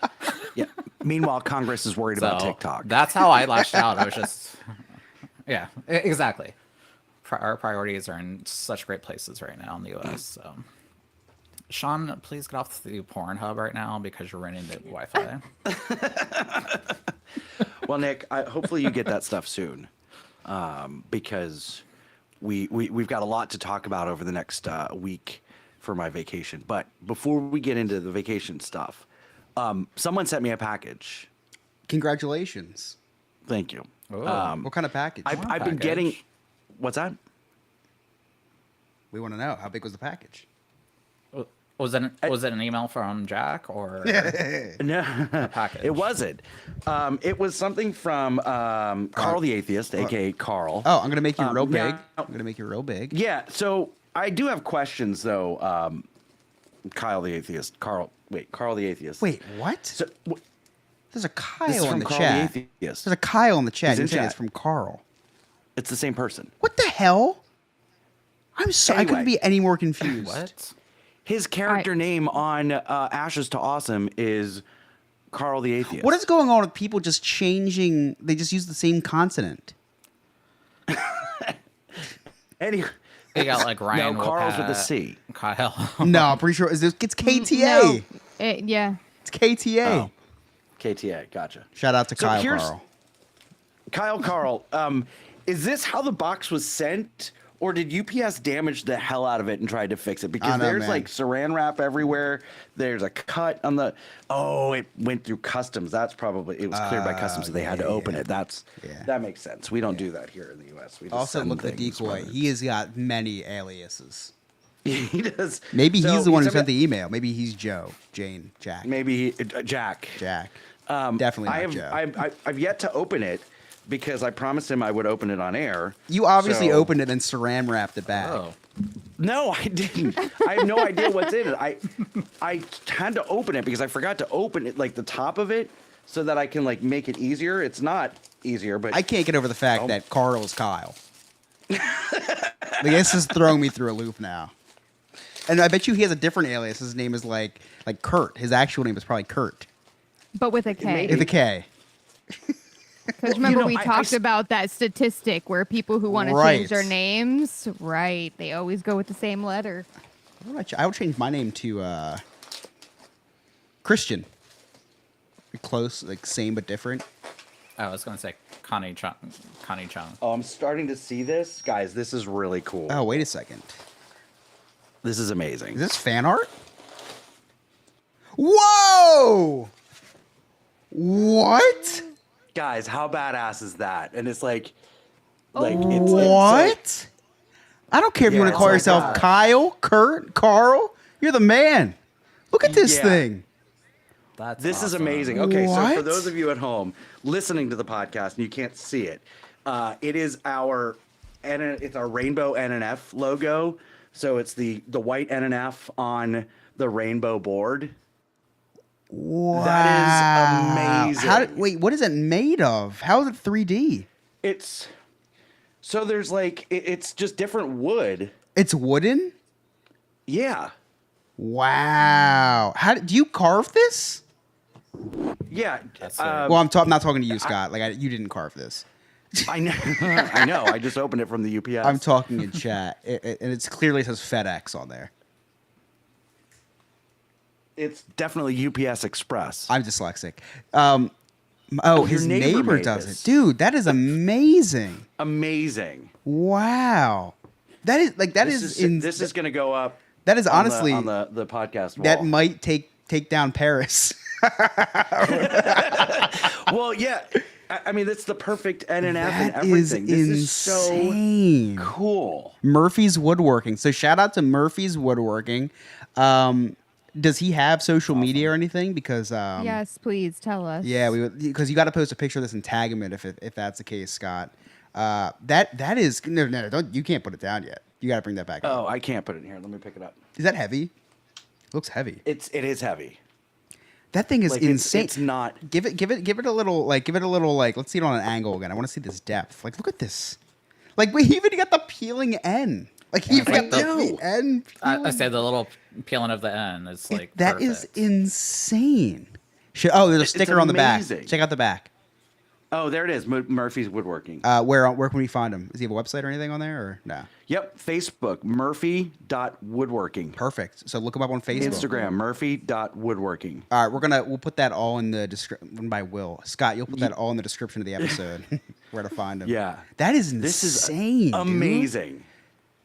Yeah. Meanwhile, Congress is worried about TikTok. That's how I lashed out. I was just, yeah, exactly. Our priorities are in such great places right now in the U.S. So, Sean, please get off the Pornhub right now because you're running the Wi-Fi. Well, Nick, hopefully you get that stuff soon, because we've got a lot to talk about over the next week for my vacation. But before we get into the vacation stuff, someone sent me a package. Congratulations. Thank you. Oh. What kind of package? I've been package. getting. What's that? We want to know. How big was the package? Was it an email from Jack or No, a package? it wasn't. It was something from Carl the Atheist, aka Carl. Oh, I'm gonna make you real big. now- I'm gonna make you real big. Yeah, so I do have questions though. Carl the Atheist. Carl the Atheist. Wait, what? So, There's a Kyle this is in from the Carl chat. the Atheist. There's a Kyle in the chat. He's in You're saying chat. it's from Carl. It's the same person. What the hell? I'm so I couldn't Anyway. be any more confused. What? His character name on Ashes to Awesome is Carl the Atheist. What is going on with people just changing? They just use the same consonant. Anyway, You got like Ryan. no, Carl's with a Wilpat, C. Kyle. No, I'm pretty sure it's KTA. No. Yeah. It's KTA. Oh. KTA, gotcha. Shout out to So Kyle here's- Carl. Carl, is this how the box was sent, or did UPS damage the hell out of it and tried to fix it? Because I know, there's man. like saran wrap everywhere. There's a cut on the. Oh, it went through customs. That's probably it was cleared by customs, so they had to open it. That makes sense. We don't do that here in the US. We just Also, send look at the things decoy. from- He has got many aliases. he does. Maybe So he's the one who sent sent me- the email. Maybe he's Joe, Jane, Jack. Maybe Jack. Jack. Definitely not I have. Joe. I've yet to open it because I promised him I would open it on air. You obviously So- opened it and saran wrapped it back. Oh. No, I didn't. I have no idea what's in it. I had to open it because I forgot to open it, like the top of it, so that I can like make it easier. It's not easier, but I can't get over the fact Oh. that Carl is Kyle. Like, this is throwing me through a loop now. And I bet you he has a different alias. His name is like Kurt. His actual name is probably Kurt. But with a K. With a K. Because remember, know, we I talked about that statistic where people who want to Right. change their names, right, they always go with the same letter. I would change my name to Christian. Close, like same but different. I was gonna say Connie Chung. Connie Chung. oh, I'm starting to see this, guys. This is really cool. Oh, wait a second. This is amazing. Is this fan art? Whoa! What? Guys, how badass is that? And it's like What? I don't care if you Yeah, want to call it's like yourself that. Kyle, Kurt, Carl. You're the man. Look at this Yeah. thing. That's This is awesome. amazing. Okay, so for What? those of you at home listening to the podcast and you can't see it, it is it's our rainbow NNF logo. So it's the white NNF on the rainbow board. Wow. That is amazing. Wait, what is it made of? How is it 3D? It's so there's like it's just different wood. It's wooden? Yeah, Wow. Do you carve this? yeah. That's it. Well, I'm not talking to you, Scott. You didn't carve this. I know. I know. I just opened it from the UPS. I'm talking in chat, and it's clearly says FedEx on there. It's definitely UPS Express. I'm dyslexic. your His neighbor neighbor made does this. it, dude. That is amazing. Amazing. Wow. That is This is going to go up. That is honestly on the podcast wall. that might take down Paris. Well, yeah. I mean, that's the perfect NNF and That is everything. This is so insane. cool. Murphy's Woodworking. So shout out to Murphy's Woodworking. Does he have social media or anything? Because Yes, please tell us. yeah, because you got to post a picture of this and tag him in if that's the case, Scott. That is no, don't, you can't put it down yet. You got to bring that back up. Oh, I can't put it in here. Let me pick it up. Is that heavy? Looks heavy. It is heavy. That thing is Like, insane. It's not. Give it a little let's see it on an angle again. I want to see this depth. Like, look at this. Like, we even got the peeling end. Like, he even got the end. I peeling. say the little peeling of the end is like That is perfect. insane. There's a sticker on the back. amazing. Check out the back. Oh, there it is. Murphy's Woodworking. Where can we find him? Does he have a website or anything on there or no? Yep. Facebook, Murphy.woodworking. Perfect. So look him up on Facebook. Instagram, Murphy.woodworking. All right, we'll put that all in the description by Will. Scott, you'll put that all in the description of the episode. Where to find him. Yeah. That is insane. This is dude. amazing.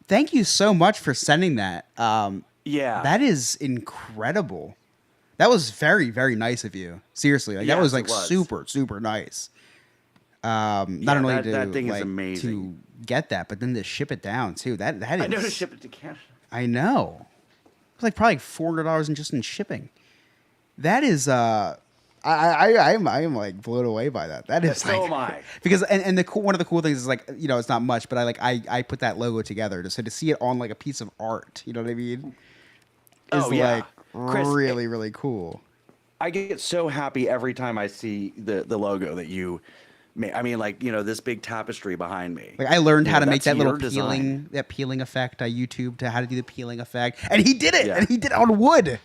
Thank you so much for sending that. Yeah. That is incredible. That was very, very nice of you. Seriously, that Yes, was like it was. super, super nice. Not Yeah, only that thing is to amazing. get that, but then to ship it down too. That is. I know to ship it to Canada. I know. was like probably $400 just in shipping. That is I am like blown away by that. That is So am I. Because and one of the cool things is like, you know, it's not much, but I put that logo together so to see it on like a piece of art, you know what I mean? Is like Chris, really, really cool. I get so happy every time I see the logo that you made. I mean, like, you know, this big tapestry behind me. Like I learned how to make that's that little your peeling, design. peeling effect. I YouTubed how to do the peeling effect, and he did it. Yeah. And he did it on wood.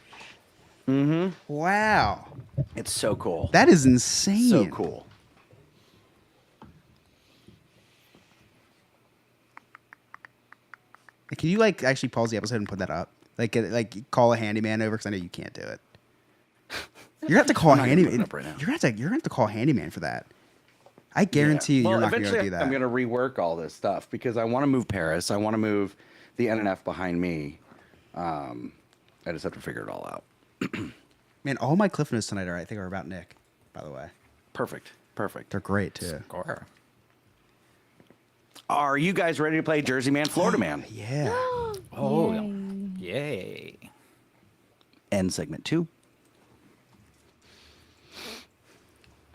Mm-hmm. Wow, It's so cool. that is insane. So cool. Can you like actually pause the episode and put that up? Like call a handyman over because I know you can't do it. You're gonna have to call a I'm not gonna put handyman. it up right now. You're gonna have to call a handyman for that. I guarantee you, Well, you're not gonna eventually do that. I'm going to rework all this stuff because I want to move Paris. I want to move the NNF behind me. I just have to figure it all out. Man, all my Cliff Notes tonight I think are about Nick. By the way, Perfect. they're great too. Score. Are you guys ready to play Jersey Man, Florida Man? Yeah. Oh, Yay. yay. End segment 2.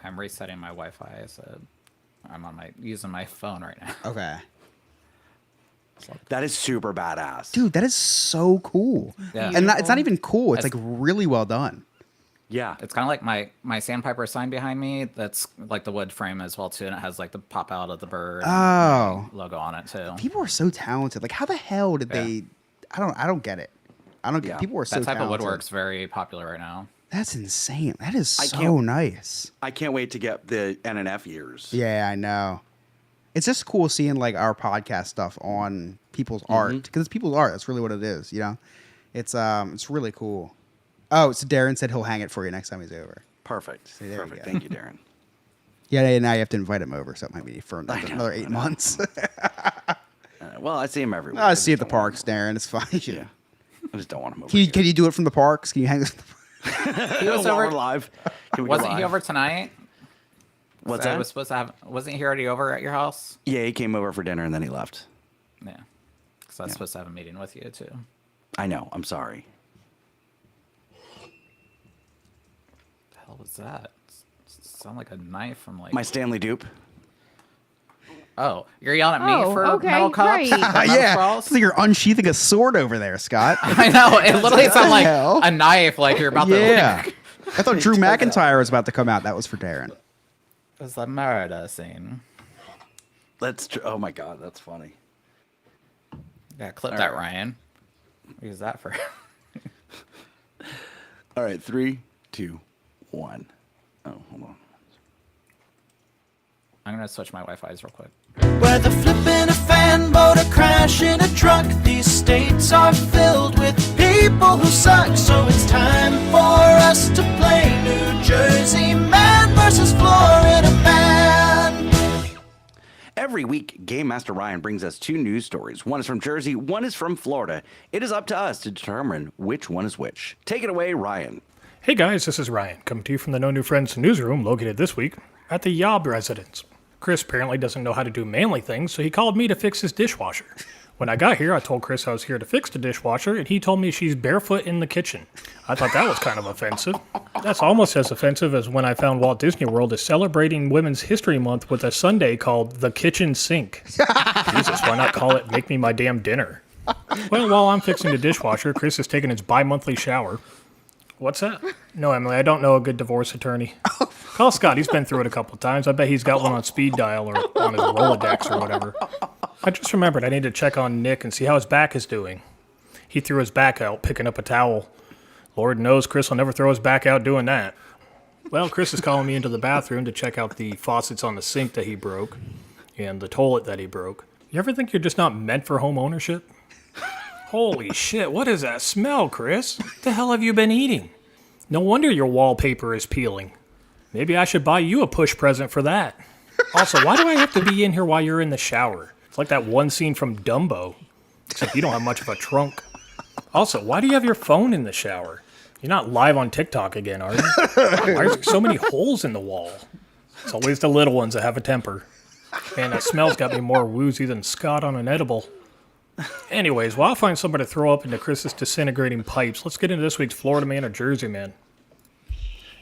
I'm resetting my Wi-Fi, so I'm on using my phone right now. Okay. That is super badass. Dude, that is so cool. Yeah. And it's not even cool. It's That's- like really well done. Yeah. It's kind of like my sandpiper sign behind me. That's like the wood frame as well too, and it has like the pop out of the bird Oh. logo on it too. People are so talented. Like, how the hell did they? I don't get it. I don't get. Yeah. People are so That type talented. of woodwork's very popular right now. That's insane. That is I so can't- nice. I can't wait to get the NNF years. Yeah, I know. It's just cool seeing like our podcast stuff on people's art because it's people's art. That's really what it is. You know, it's really cool. Oh, so Darren said he'll hang it for you next time he's over. Perfect. there you Perfect. go. Thank you, Darren. Yeah, now you have to invite him over, so it might be for another 8 months. Well, I see him every week. I see you at just the don't want parks, Darren. It's fine. him- Yeah. I just don't want him over. Can you do it from the parks? Can you hang this? He was While over. we're live. Can we go Wasn't he live? over tonight? What's So I that? was supposed to have. Wasn't he already over at your house? Yeah, he came over for dinner and then he left. Yeah. Because I was supposed to have a meeting with you too. I know. I'm sorry. The hell was that? Sound like a knife from like. My Stanley dupe. Oh, you're yelling at me Oh, for okay, metal cups? right. Or metal Yeah, straws? it's like you're unsheathing a sword over there, Scott. I know. It literally What sounded the like hell? a knife, like you're about Yeah, to. Like, I thought Drew McIntyre was about to come out. That was for Darren. it was a murder scene. Oh my God, that's funny. Yeah, clip All that, right. Ryan. Use that for. All right, 3, 2, 1. Oh, hold on. I'm gonna switch my Wi-Fi's real quick. Whether flipping a fan boat or crashing a truck, these states are filled with people who suck. So it's time for us to play New Jersey Man versus Florida Man. Every week, Game Master Ryan brings us 2 news stories. One is from Jersey, one is from Florida. It is up to us to determine which one is which. Take it away, Ryan. Hey guys, this is Ryan, coming to you from the No New Friends newsroom located this week at the Yob residence. Chris apparently doesn't know how to do manly things, so he called me to fix his dishwasher. When I got here, I told Chris I was here to fix the dishwasher, and he told me she's barefoot in the kitchen. I thought that was kind of offensive. That's almost as offensive as when I found Walt Disney World is celebrating Women's History Month with a Sunday called The Kitchen Sink. Jesus, why not call it Make Me My Damn Dinner? Well, while I'm fixing the dishwasher, Chris is taking his bi-monthly shower. What's that? No, Emily, I don't know a good divorce attorney. Call Scott. He's been through it a couple of times. I bet he's got one on speed dial or on his Rolodex or whatever. I just remembered I need to check on Nick and see how his back is doing. He threw his back out picking up a towel. Lord knows Chris will never throw his back out doing that. Well, Chris is calling me into the bathroom to check out the faucets on the sink that he broke and the toilet that he broke. You ever think you're just not meant for home ownership? Holy shit, what is that smell, Chris? What the hell have you been eating? No wonder your wallpaper is peeling. Maybe I should buy you a push present for that. Also, why do I have to be in here while you're in the shower? It's like that one scene from Dumbo, except you don't have much of a trunk. Also, why do you have your phone in the shower? You're not live on TikTok again, are you? Why are there so many holes in the wall? It's always the little ones that have a temper. Man, that smell's got me more woozy than Scott on an edible. Anyways, while I find somebody to throw up into Chris's disintegrating pipes, let's get into this week's Florida man or Jersey man.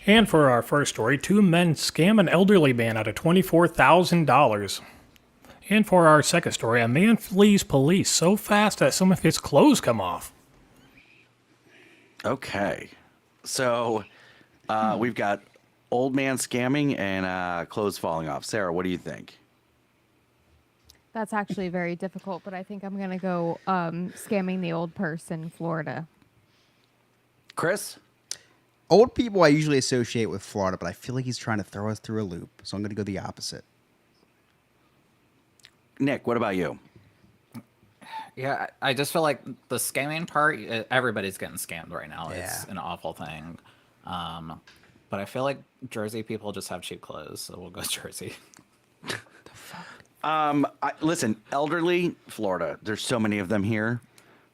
And for our first story, 2 men scam an elderly man out of $24,000. And for our second story, a man flees police so fast that some of his clothes come off. Okay. So we've got old man scamming and clothes falling off. Sarah, what do you think? That's actually very difficult, but I think I'm going to go scamming the old person in Florida. Chris? Old people I usually associate with Florida, but I feel like he's trying to throw us through a loop. So I'm going to go the opposite. Nick, what about you? Yeah, I just feel like the scamming part, everybody's getting scammed right now. Yeah. It's an awful thing. But I feel like Jersey people just have cheap clothes, so we'll go Jersey. Listen, elderly Florida. There's so many of them here.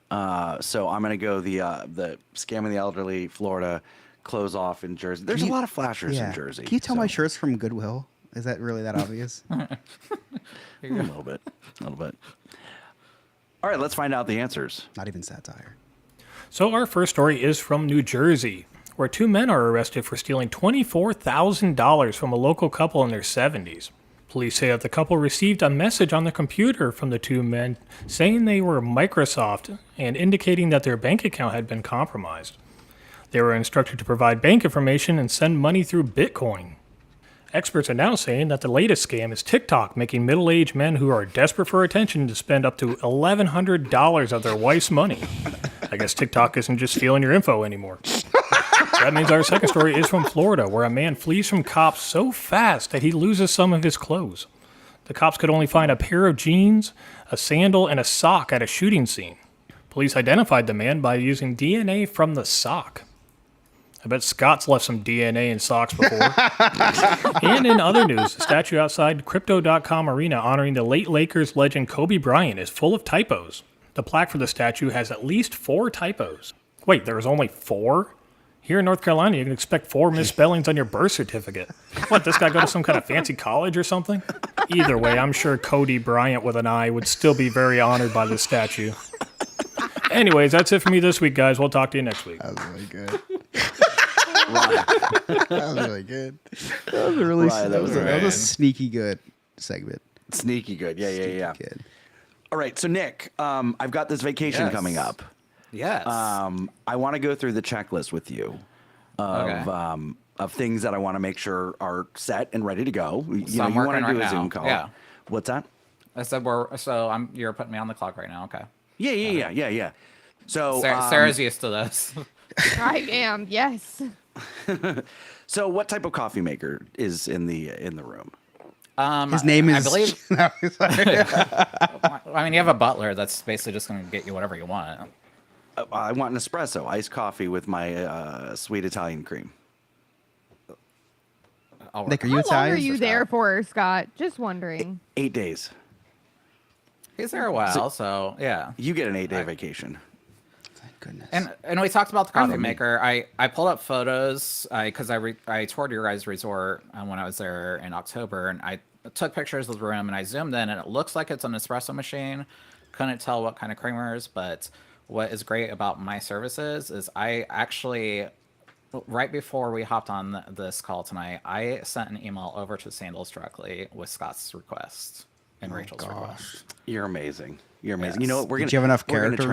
So I'm gonna go the scamming the elderly Florida, close off in Jersey. There's a lot of flashers in Jersey. Can you tell my shirt's from Goodwill? Is that really that obvious? A little bit. All right, let's find out the answers. Not even satire. So our first story is from New Jersey, where 2 men are arrested for stealing $24,000 from a local couple in their 70s. Police say that the couple received a message on the computer from the 2 men saying they were Microsoft and indicating that their bank account had been compromised. They were instructed to provide bank information and send money through Bitcoin. Experts are now saying that the latest scam is TikTok making middle-aged men who are desperate for attention to spend up to $1,100 of their wife's money. I guess TikTok isn't just stealing your info anymore. That means our second story is from Florida, where a man flees from cops so fast that he loses some of his clothes. The cops could only find a pair of jeans, a sandal, and a sock at a shooting scene. Police identified the man by using DNA from the sock. I bet Scott's left some DNA in socks before. And in other news, the statue outside Crypto.com Arena honoring the late Lakers legend Kobe Bryant is full of typos. The plaque for the statue has at least 4 typos. Wait, there was only 4? Here in North Carolina, you can expect 4 misspellings on your birth certificate. What, this guy go to some kind of fancy college or something? Either way, I'm sure Cody Bryant with an I would still be very honored by this statue. Anyways, that's it for me this week, guys. We'll talk to you next week. That was really good. That was really good. That was a really that was a sneaky good segment. Sneaky good. Yeah. Good. All right, so Nick, I've got this vacation coming up. Yes. I want to go through the checklist with you of things that I want to make sure are set and ready to go. You want to do a Zoom call. Yeah. What's that? I said you're putting me on the clock right now. Okay. Yeah. So Sarah's used to this. I am, yes. So what type of coffee maker is in the room? His name is. I believe. No, I mean, you have a butler that's basically just going to get you whatever you want. I want an espresso, iced coffee with my sweet Italian cream. Nick, are you How long Italian? are you there for, Scott? Just wondering. 8 days. He's there a while, so yeah. You get an 8-day vacation. Thank goodness. And we talked about the coffee maker. I pulled up photos because I toured your guys' resort when I was there in October, and I took pictures of the room and I zoomed in, and it looks like it's an espresso machine. Couldn't tell what kind of creamers, but what is great about my services is I actually, right before we hopped on this call tonight, I sent an email over to Sandals directly with Scott's request and Rachel's request. You're amazing. You're amazing. Yes. You know what? Did you have enough character?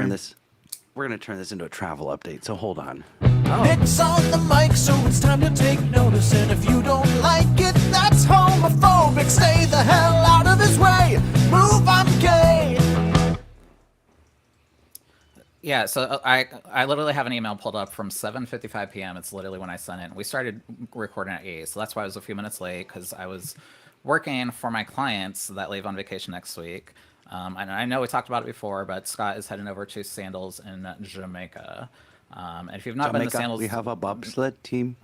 We're gonna turn this into a travel update. So hold on. Nick's on the mic, so it's time to take notice. And if you don't like it, that's homophobic. Stay the hell out of his way. Move, I'm gay. Yeah, so I literally have an email pulled up from 7:55 p.m. It's literally when I sent it. We started recording at 8, so that's why I was a few minutes late, because I was working for my clients that leave on vacation next week. And I know we talked about it before, but Scott is heading over to Sandals in Jamaica. And if you've not been to Sandals, we have a bobsled team.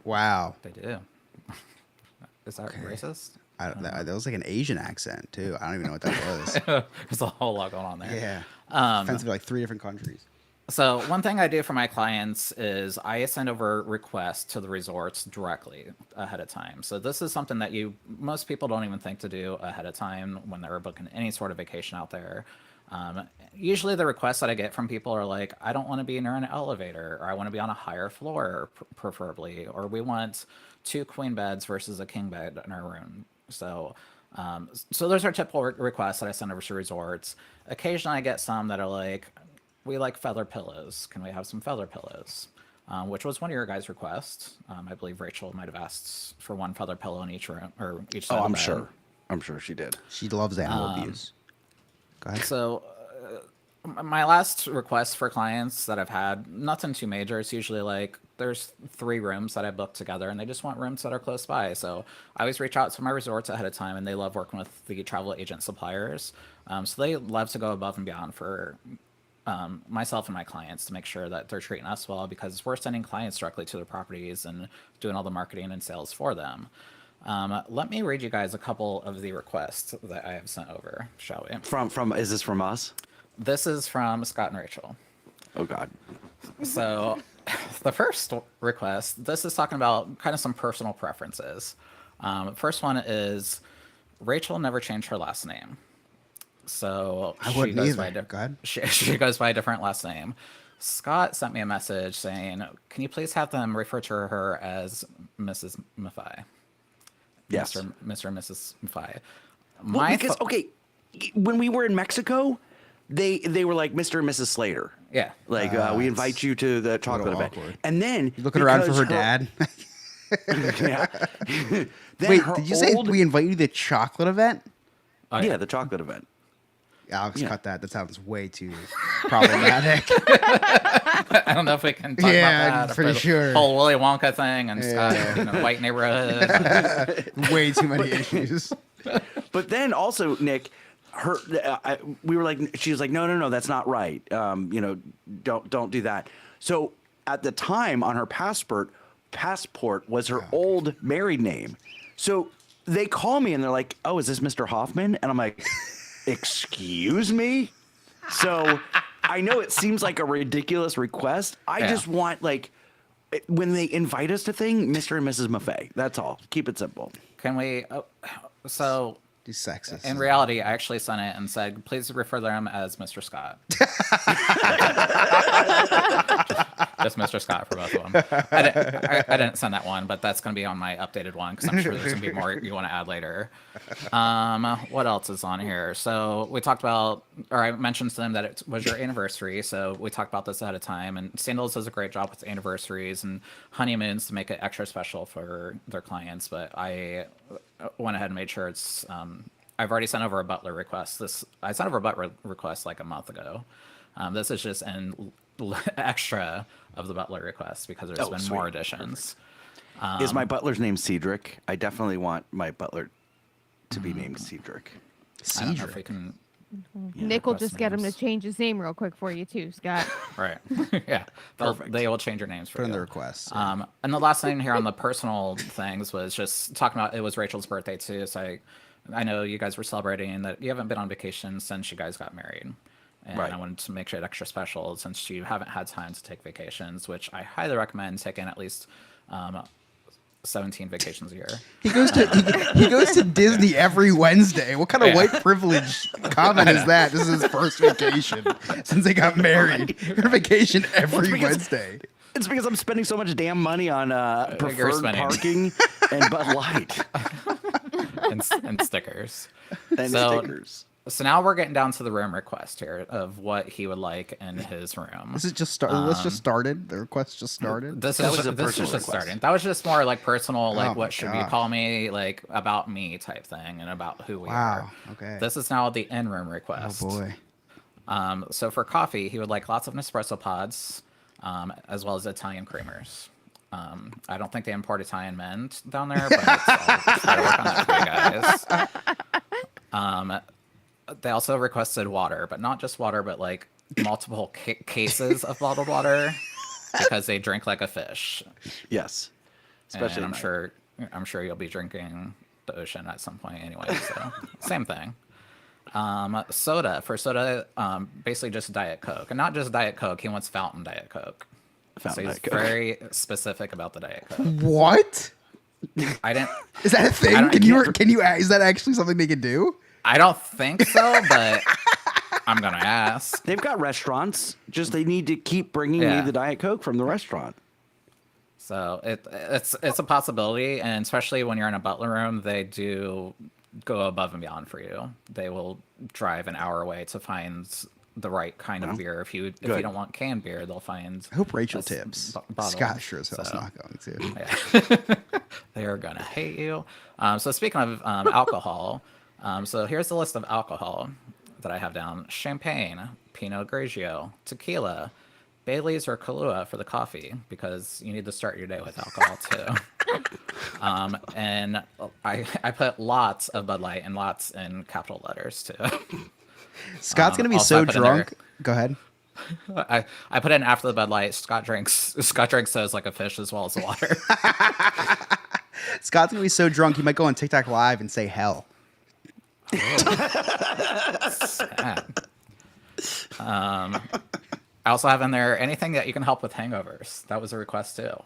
Wow. they do. Is that racist? That was like an Asian accent too. I don't even know what that was. There's a whole lot going on there. Yeah. Offensive, like 3 different countries. So one thing I do for my clients is I send over requests to the resorts directly ahead of time. So this is something that most people don't even think to do ahead of time when they're booking any sort of vacation out there. Usually the requests that I get from people are like, I don't want to be near an elevator, or I want to be on a higher floor, preferably, or we want 2 queen beds versus a king bed in our room. So those are typical requests that I send over to resorts. Occasionally I get some that are like, we like feather pillows. Can we have some feather pillows? Which was one of your guys' requests. I believe Rachel might have asked for 1 feather pillow in each room or each side of the bed. I'm sure she did. She loves animal abuse. Go ahead. So my last request for clients that I've had, nothing too major. It's usually like there's 3 rooms that I booked together and they just want rooms that are close by. So I always reach out to my resorts ahead of time, and they love working with the travel agent suppliers. So they love to go above and beyond for myself and my clients to make sure that they're treating us well, because we're sending clients directly to their properties and doing all the marketing and sales for them. Let me read you guys a couple of the requests that I have sent over, shall we? From is this from us? This is from Scott and Rachel. Oh God. So the first request, this is talking about kind of some personal preferences. First one is Rachel never changed her last name. So I wouldn't either. Go ahead. She goes by a different last name. Scott sent me a message saying, can you please have them refer to her as Mrs. Maffei? Yes. Mr. and Mrs. Maffei. Because when we were in Mexico, they were like Mr. and Mrs. Slater. Yeah. Like we invite you to the chocolate event. Awkward. And then You're looking around for her dad. Yeah. Wait, did you say we invite you to the chocolate event? Oh, yeah, the chocolate event. Alex, cut that. That sounds way too problematic. I don't know if we can talk about that. I'm pretty sure. The whole Willy Wonka thing and Scott in a white neighborhood. Way too many issues. But then also, Nick, we were like, she was like, no, that's not right. Don't do that. So at the time on her passport was her old married name. So they call me and they're like, oh, is this Mr. Hoffman? And I'm like, excuse me? So I know it seems like a ridiculous request. I just want, like, when they invite us to thing, Mr. and Mrs. Maffei. That's all. Keep it simple. Can we? So He's sexist. in reality, I actually sent it and said, please refer to him as Mr. Scott. Just Mr. Scott for both of them. I didn't send that one, but that's going to be on my updated one because I'm sure there's going to be more you want to add later. What else is on here? So we talked about, or I mentioned to them that it was your anniversary. So we talked about this ahead of time. And Sandals does a great job with anniversaries and honeymoons to make it extra special for their clients. But I went ahead and made sure it's I've already sent over a butler request. I sent over a butler request like a month ago. This is just an extra of the butler request because there's been more additions. Is my butler's name Cedric? I definitely want my butler to be named Cedric. I don't know if we can. Nick will just get him to names. change his name real quick for you too, Scott. Right. Yeah. They will change your names for Put in you. the request. And the last thing here on the personal things was just talking about, it was Rachel's birthday too. So I know you guys were celebrating that you haven't been on vacation since you guys got married. And I wanted to make sure it extra special since you haven't had time to take vacations, which I highly recommend taking at least 17 vacations a year. He goes to Disney every Wednesday. What kind of white privilege comment is that? This is his first vacation since they got married. Your vacation every Wednesday. It's because I'm spending so much damn money on preferred parking and Bud Light. and stickers. And stickers. So now we're getting down to the room request here of what he would like in his room. This is just let's just started. The request just started. This is just starting. That was just more like personal, like what should you gosh. call me, like about me type thing, and about who we are. Wow. Okay. This is now the in-room request. Oh boy. So for coffee, he would like lots of Nespresso pods, as well as Italian creamers. I don't think they import Italian men down there, but I'll try to work on that for you guys. They also requested water, but not just water, but like multiple cases of bottled water because they drink like a fish. Yes, especially. And I'm sure you'll be drinking the ocean at some point anyway. So same thing. Soda, basically just Diet Coke, and not just Diet Coke. He wants fountain Diet Coke. So he's very specific about the Diet Coke. What? I didn't. Is that a thing? Can you? Is that actually something they can do? I don't think so, but I'm gonna ask. They've got restaurants. Just they need to keep bringing me the Diet Coke from the restaurant. So it's a possibility, and especially when you're in a butler room, they do go above and beyond for you. They will drive an hour away to find the right kind of beer. If you don't want canned beer, they'll find. I hope Rachel tips. Bottle. Scott sure as hell's not going to. Yeah. They're gonna hate you. So speaking of alcohol, so here's the list of alcohol that I have down: champagne, Pinot Grigio, tequila, Bailey's or Kahlua for the coffee, because you need to start your day with alcohol too. And I put lots of Bud Light and lots in capital letters too. Scott's gonna be so drunk. Go ahead. I put in after the Bud Light. Scott drinks those like a fish as well as the water. Scott's gonna be so drunk he might go on TikTok Live and say hell. Sad. I also have in there anything that you can help with hangovers. That was a request too.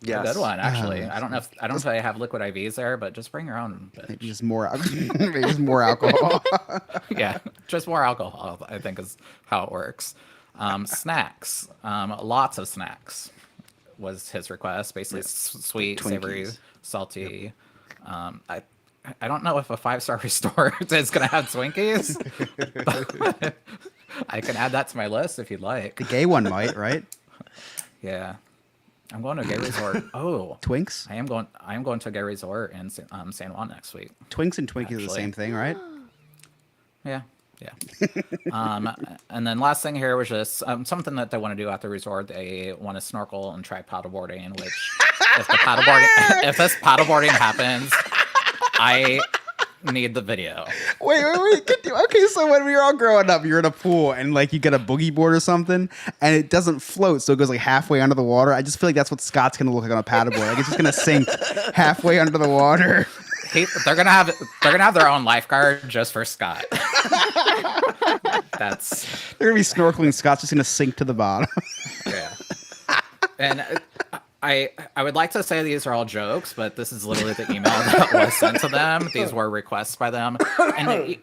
Yes. A good one actually. I don't know if I have liquid IVs there, but just bring your own. Maybe just more, maybe just more alcohol. Yeah, just more alcohol, I think is how it works. Snacks, lots of snacks was his request. Basically, sweet, Twinkies. savory, salty. I don't know if a 5-star resort is going to have Twinkies. But I can add that to my list if you'd like. The gay one might, right? Yeah, I'm going to a gay resort. Oh, Twinks. I am going to a gay resort in San Juan next week. Twinks and Twinkies are the Actually. same thing, right? Yeah. And then last thing here was just something that they want to do at the resort. They want to snorkel and try paddleboarding, which if this paddleboarding happens, I need the video. Wait. Okay, so when we were all growing up, you're in a pool and like you get a boogie board or something, and it doesn't float, so it goes like halfway under the water. I just feel like that's what Scott's gonna look like on a paddleboard. Like it's just gonna sink halfway under the water. They're gonna have their own lifeguard just for Scott. They're gonna be snorkeling. Scott's just gonna sink to the bottom. Yeah. And I would like to say these are all jokes, but this is literally the email that was sent to them. These were requests by them, and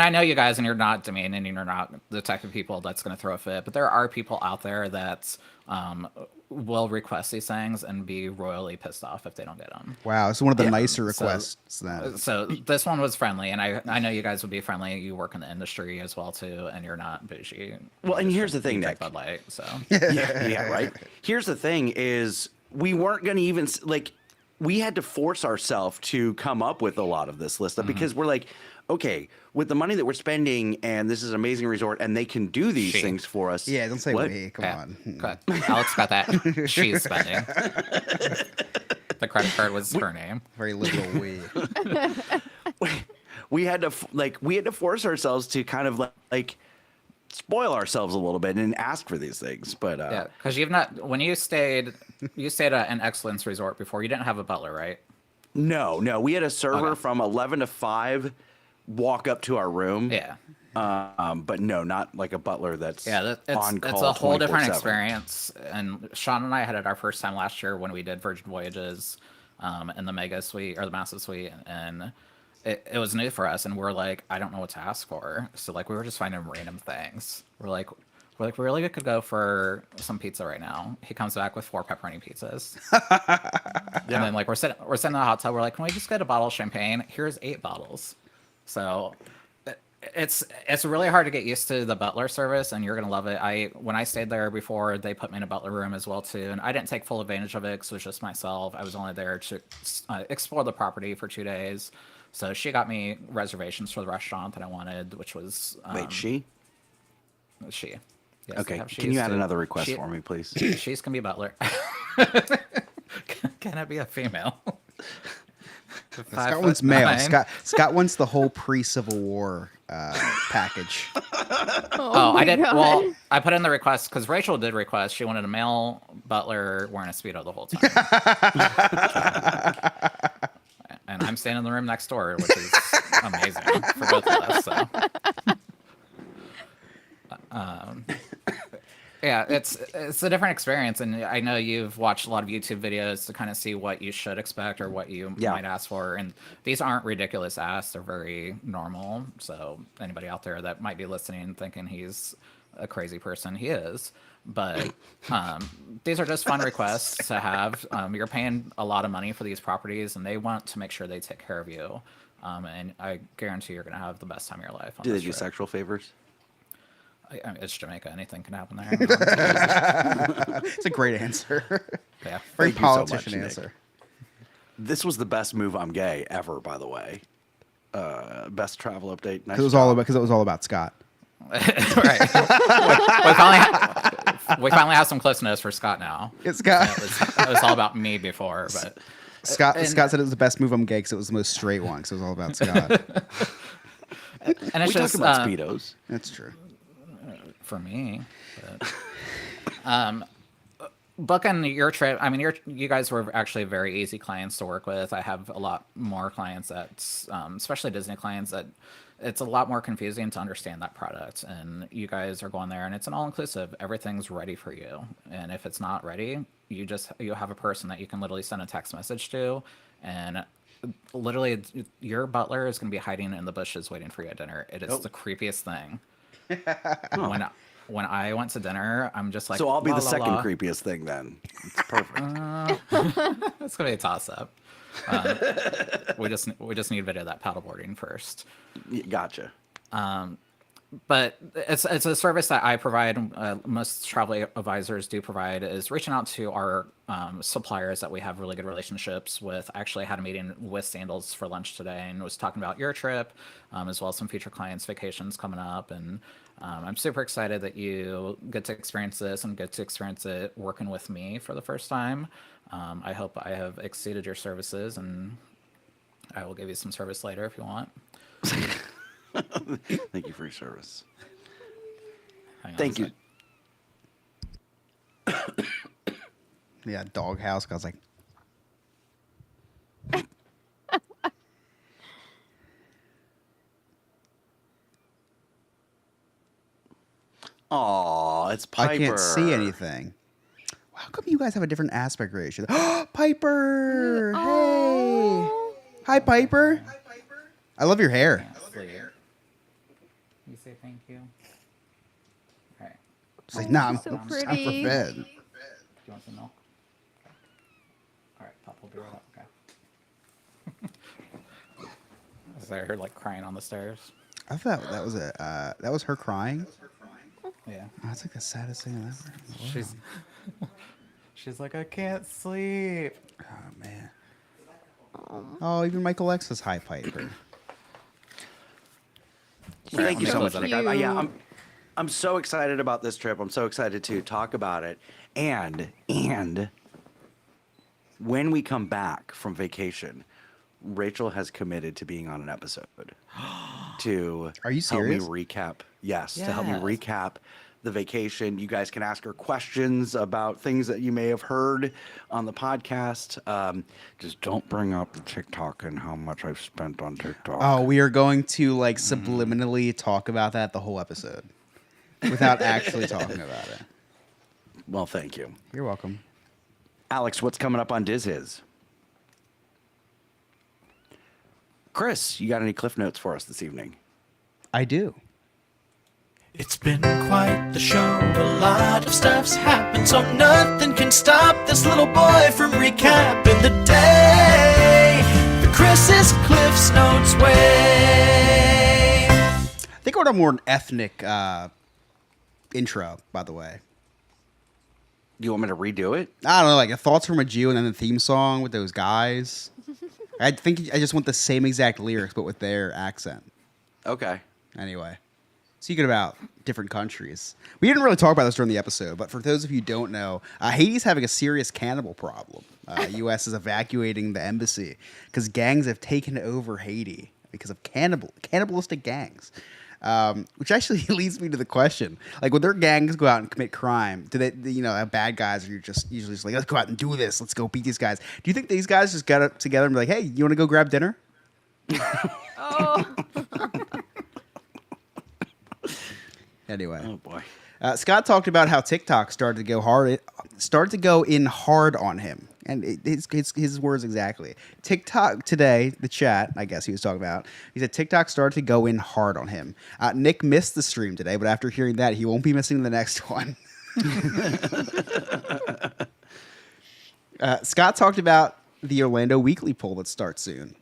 I know you guys, and you're not demeaning, and you're not the type of people that's going to throw a fit, but there are people out there that will request these things and be royally pissed off if they don't get them. Wow, it's one of the nicer requests. So this one was friendly, and I know you guys would be friendly. You work in the industry as well too, and you're not bougie. Well, and here's the thing, Nick. Bud Light, so yeah, right. Here's the thing: is we weren't going to even like. We had to force ourselves to come up with a lot of this list because we're like, okay, with the money that we're spending, and this is an amazing resort, and they can do these things for us. Yeah, don't say what? we. Come on. Cut. Alex got that. She's spending. The credit card was her name. Very liberal we. We had to force ourselves to kind of like spoil ourselves a little bit and ask for these things. But Yeah, because when you stayed at an Excellence Resort before. You didn't have a butler, right? No, we had a server from 11 to 5 walk up to our room. Yeah. But no, not like a butler that's on call. It's a whole different 24/7. experience. And Sean and I had it our first time last year when we did Virgin Voyages in the Mega Suite or the Massive Suite, and it was new for us, and we're like, I don't know what to ask for. So like we were just finding random things. We're like, we really could go for some pizza right now. He comes back with 4 pepperoni pizzas. And then like we're sitting in the hot tub. We're like, can we just get a bottle of champagne? Here's 8 bottles. So it's really hard to get used to the butler service, and you're gonna love it. When I stayed there before, they put me in a butler room as well too, and I didn't take full advantage of it because it was just myself. I was only there to explore the property for 2 days. So she got me reservations for the restaurant that I wanted, which was Wait, she? She. Yes, Okay, have can you add another request she- for me, please? She's can be butler. Can it be a female? Scott wants male. Scott wants the whole pre-Civil War package. Oh, I did. God. Well, I put in the request because Rachel did request. She wanted a male butler wearing a Speedo the whole time. And I'm staying in the room next door, which is amazing for both of us. So, yeah. it's a different experience, and I know you've watched a lot of YouTube videos to kind of see what you should expect or what you might ask for, and these aren't ridiculous asks; they're very normal. So anybody out there that might be listening thinking he's a crazy person, he is. But these are just fun requests to have. You're paying a lot of money for these properties, and they want to make sure they take care of you. And I guarantee you're going to have the best time of your life. Do they do sexual favors? I mean, it's Jamaica. Anything can happen there. It's a great answer. Yeah. Very Thank you so politician much, Nick. answer. This was the best move I'm gay ever, by the way. Best travel update. Nice Because it was all about Scott. Right. we finally have some close notes for Scott now. It's Scott. It was all about me before, but Scott said it was the best move I'm gay because it was the most straight one. Because it was all about Scott. and it's We just talked about Speedos. That's true. for me. But, booking your trip, I mean, you guys were actually very easy clients to work with. I have a lot more clients that, especially Disney clients, that it's a lot more confusing to understand that product. And you guys are going there, and it's an all-inclusive. Everything's ready for you. And if it's not ready, you have a person that you can literally send a text message to, and literally your butler is going to be hiding in the bushes waiting for you at dinner. It is the creepiest thing. When I went to dinner, I'm just like, So I'll be the second la. creepiest thing then. It's perfect. It's gonna be a toss up. We just need video of that paddleboarding first. Gotcha. But it's a service that I provide. Most travel advisors do provide, is reaching out to our suppliers that we have really good relationships with. I actually had a meeting with Sandals for lunch today and was talking about your trip, as well as some future clients' vacations coming up. And I'm super excited that you get to experience this and get to experience it working with me for the first time. I hope I have exceeded your services, and I will give you some service later if you want. Thank you for your service. Hang on a Thank you. sec. Yeah, doghouse. I was like, Aw, it's Piper. I can't see anything. How come you guys have a different aspect ratio? Piper! Hey! Hi, Piper. I love your hair. You say thank you. All right. It's like, nah, so I'm for pretty. bed. Do you want some milk? Okay. All right, Pop will be right up. Okay. Is that her like crying on the stairs? I thought that was her crying. Yeah. Oh, that's like the saddest thing ever. She's like, I can't sleep. Oh man. Oh, even Michael X says hi, Piper. Thank you so much. Cute. Yeah, I'm so excited about this trip. I'm so excited to talk about it. And when we come back from vacation, Rachel has committed to being on an episode to Are you serious? help me recap. Yes, to help me recap the vacation. You guys can ask her questions about things that you may have heard on the podcast. Just don't bring up the TikTok and how much I've spent on TikTok. Oh, we are going to like subliminally talk about that the whole episode without actually talking about it. Well, thank you. You're welcome. Alex, what's coming up on Diz? Chris, you got any cliff notes for us this evening? I do. It's been quite the show. A lot of stuff's happened, so nothing can stop this little boy from recapping the day the Chris's Cliff's Notes way. I think I want a more ethnic intro, by the way. Do you want me to redo it? I don't know, like Thoughts from a Jew and then the theme song with those guys. I think I just want the same exact lyrics, but with their accent. Okay. Anyway, speaking about different countries, we didn't really talk about this during the episode, but for those of you who don't know, Haiti's having a serious cannibal problem. U.S. is evacuating the embassy because gangs have taken over Haiti because of cannibalistic gangs. Which actually leads me to the question: like, when their gangs go out and commit crime, do they, have bad guys, or you're just usually just like, let's go out and do this, let's go beat these guys? Do you think these guys just got up together and be like, hey, you want to go grab dinner? Oh. Anyway, Oh boy. Scott talked about how TikTok started to go in hard on him, and his words exactly. TikTok today, the chat, I guess he was talking about. He said TikTok started to go in hard on him. Nick missed the stream today, but after hearing that, he won't be missing the next one. Scott talked about the Orlando Weekly poll that starts soon.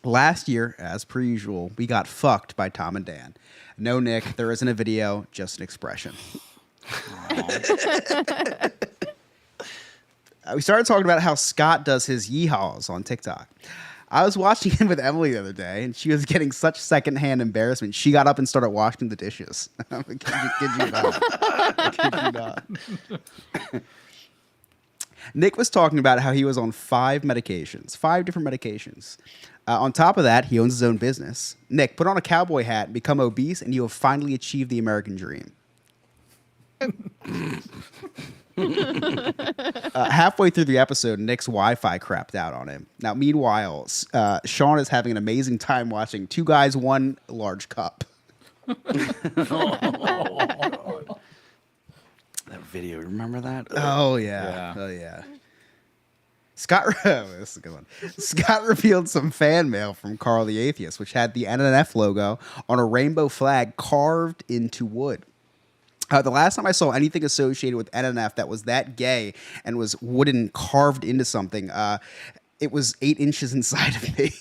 Last year, as per usual, we got fucked by Tom and Dan. No, Nick, there isn't a video, just an expression. We started talking about how Scott does his yeehaws on TikTok. I was watching him with Emily the other day, and she was getting such secondhand embarrassment. She got up and started washing the dishes. Kid you not. Nick was talking about how he was on 5 different medications. On top of that, he owns his own business. Nick, put on a cowboy hat and become obese, and you have finally achieved the American dream. Halfway through the episode, Nick's Wi-Fi crapped out on him. Now, meanwhile, Sean is having an amazing time watching Two Guys, One Large Cup. That video, remember that? Oh, yeah. Oh, yeah. Scott, this is a good one. Scott revealed some fan mail from Carl the Atheist, which had the NNF logo on a rainbow flag carved into wood. The last time I saw anything associated with NNF that was that gay and was wooden carved into something, it was 8 inches inside of me.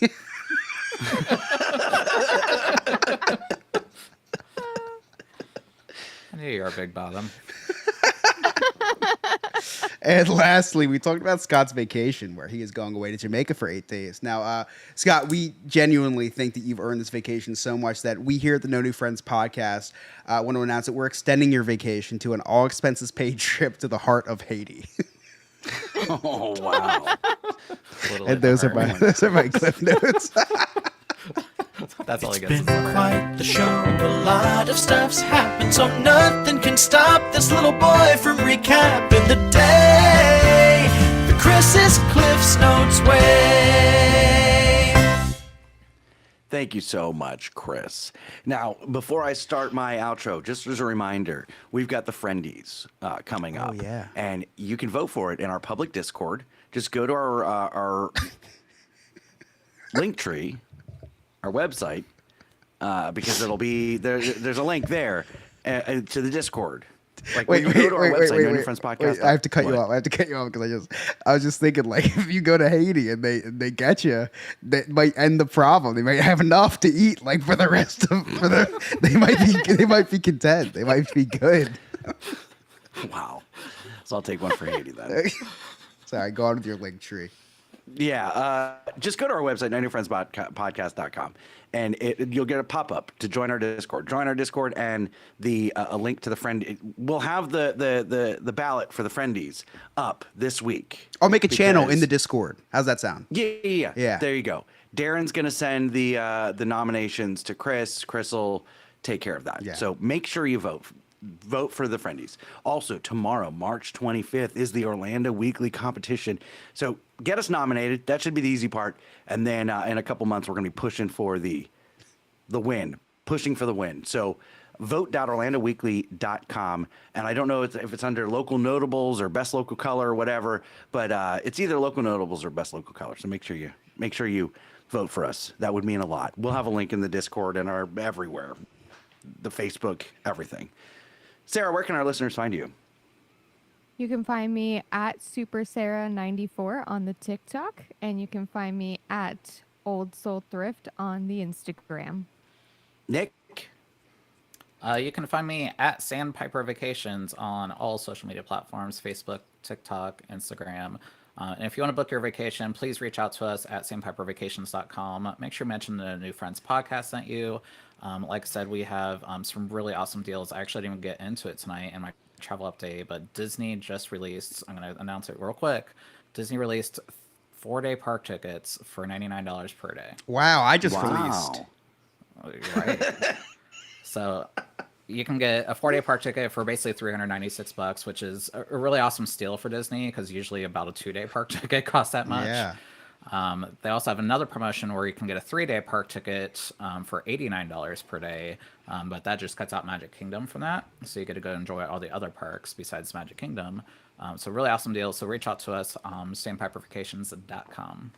I knew you were a big bottom. And lastly, we talked about Scott's vacation, where he is going away to Jamaica for 8 days. Now, Scott, we genuinely think that you've earned this vacation so much that we here at the No New Friends podcast want to announce that we're extending your vacation to an all-expenses-paid trip to the heart of Haiti. Oh, wow. And those are my clip notes. That's all he It's gets. been quite the show. A lot of stuff's happened, so nothing can stop this little boy from recapping the day the Chris's Cliff's Notes way. Thank you so much, Chris. Now, before I start my outro, just as a reminder, we've got the Friendies coming up. Oh, yeah. And you can vote for it in our public Discord. Just go to our link tree, our website, because it'll be there's a link there to the Discord. Like Wait, when you go to our website, No New Friends Podcast. wait, I have to cut you off. Because I was just thinking, like, if you go to Haiti and they get you, that might end the problem. They might have enough to eat, like, for the rest of they might be content. They might be good. Wow. So I'll take one for Haiti then. Sorry, go on with your link tree. Yeah, just go to our website, nonewfriendspodcast.com, and you'll get a pop-up to join our Discord. Join our Discord, and a link to the friend. We'll have the ballot for the Friendies up this week. I'll make a channel in the Discord. How's that sound? Yeah. Yeah. There you go. Darren's gonna send the nominations to Chris. Chris will take care of that. Yeah. So make sure you vote. Vote for the Friendies. Also, tomorrow, March 25th, is the Orlando Weekly competition. So get us nominated. That should be the easy part. And then in a couple months, we're going to be pushing for the win. Pushing for the win. So vote.orlandoweekly.com. And I don't know if it's under local notables or best local color or whatever, but it's either local notables or best local color. So make sure you vote for us. That would mean a lot. We'll have a link in the Discord and our everywhere, the Facebook, everything. Sarah, where can our listeners find you? You can find me at SuperSarah94 on the TikTok, and you can find me at Old Soul Thrift on the Instagram. Nick? You can find me at Sandpiper Vacations on all social media platforms, Facebook, TikTok, Instagram. And if you want to book your vacation, please reach out to us at sandpipervacations.com. Make sure you mention the New Friends podcast sent you. Like I said, we have some really awesome deals. I actually didn't even get into it tonight in my travel update, but Disney just released, I'm going to announce it real quick. Disney released 4-day park tickets for $99 per day. Wow, I just released. Right. So you can get a 4-day park ticket for basically $396, which is a really awesome steal for Disney, because usually about a 2-day park ticket costs that much. Yeah. They also have another promotion where you can get a 3-day park ticket for $89 per day, but that just cuts out Magic Kingdom from that. So you get to go enjoy all the other parks besides Magic Kingdom. So really awesome deal. So reach out to us, sandpipervacations.com.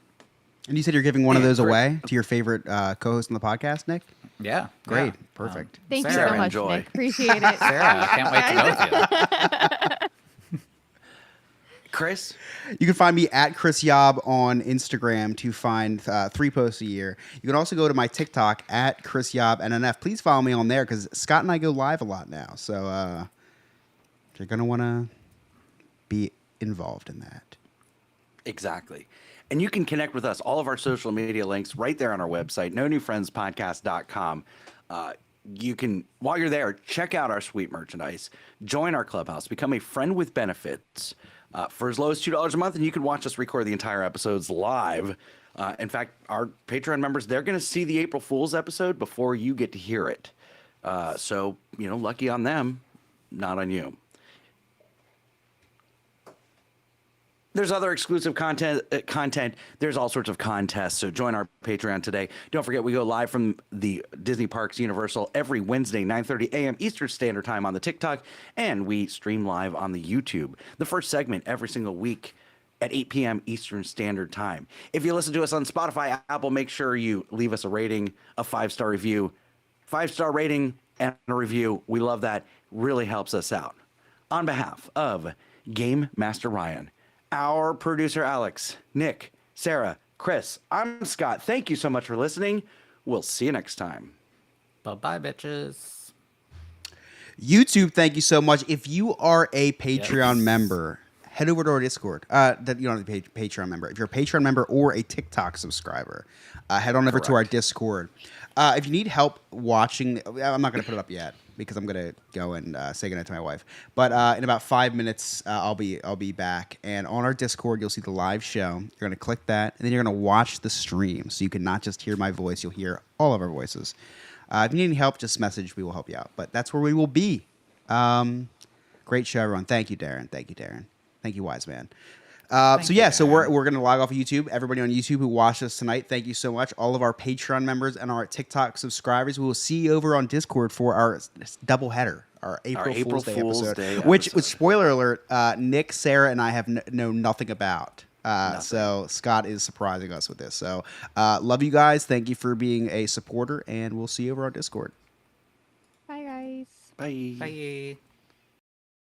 And you said you're giving one of those away to your favorite co-host on the podcast, Nick? Yeah. Great. Yeah. Perfect. Thank you Sarah, so much, enjoy. Nick. Appreciate it. Sarah, I can't wait to go with you. Chris? You can find me at Chris Yob on Instagram to find 3 posts a year. You can also go to my TikTok at Chris Yob NNF. Please follow me on there because Scott and I go live a lot now. So you're going to want to be involved in that. Exactly. And you can connect with us, all of our social media links right there on our website, nonewfriendspodcast.com. You can, while you're there, check out our sweet merchandise, join our clubhouse, become a friend with benefits for as low as $2 a month, and you can watch us record the entire episodes live. In fact, our Patreon members, they're going to see the April Fool's episode before you get to hear it. So, lucky on them, not on you. There's other exclusive content. There's all sorts of contests. So join our Patreon today. Don't forget, we go live from the Disney Parks Universal every Wednesday, 9:30 a.m. Eastern Standard Time on the TikTok, and we stream live on the YouTube. The first segment every single week at 8 p.m. Eastern Standard Time. If you listen to us on Spotify, Apple, make sure you leave us a rating, a 5-star review. 5-star rating and a review. We love that. Really helps us out. On behalf of Game Master Ryan, our producer Alex, Nick, Sarah, Chris, I'm Scott. Thank you so much for listening. We'll see you next time. Bye-bye, bitches. YouTube, thank you so much. If you are a Patreon member, head over to our Discord. That you don't have to be a Patreon member. If you're a Patreon member or a TikTok subscriber, head on over to our Discord. If you need help watching, I'm not going to put it up yet because I'm going to go and say goodnight to my wife. But in about 5 minutes, I'll be back. And on our Discord, you'll see the live show. You're going to click that, and then you're going to watch the stream. So you can not just hear my voice, you'll hear all of our voices. If you need any help, just message. We will help you out. But that's where we will be. Great show, everyone. Thank you, Darren. Thank you, Wise Man. So we're going to log off of YouTube. Everybody on YouTube who watched us tonight, thank you so much. All of our Patreon members and our TikTok subscribers, we will see you over on Discord for our doubleheader, our April Fool's Day episode. Which, spoiler alert, Nick, Sarah, and I have know nothing about. So Scott is surprising us with this. So love you guys. Thank you for being a supporter, and we'll see you over on Discord. Bye, guys. Bye. Bye.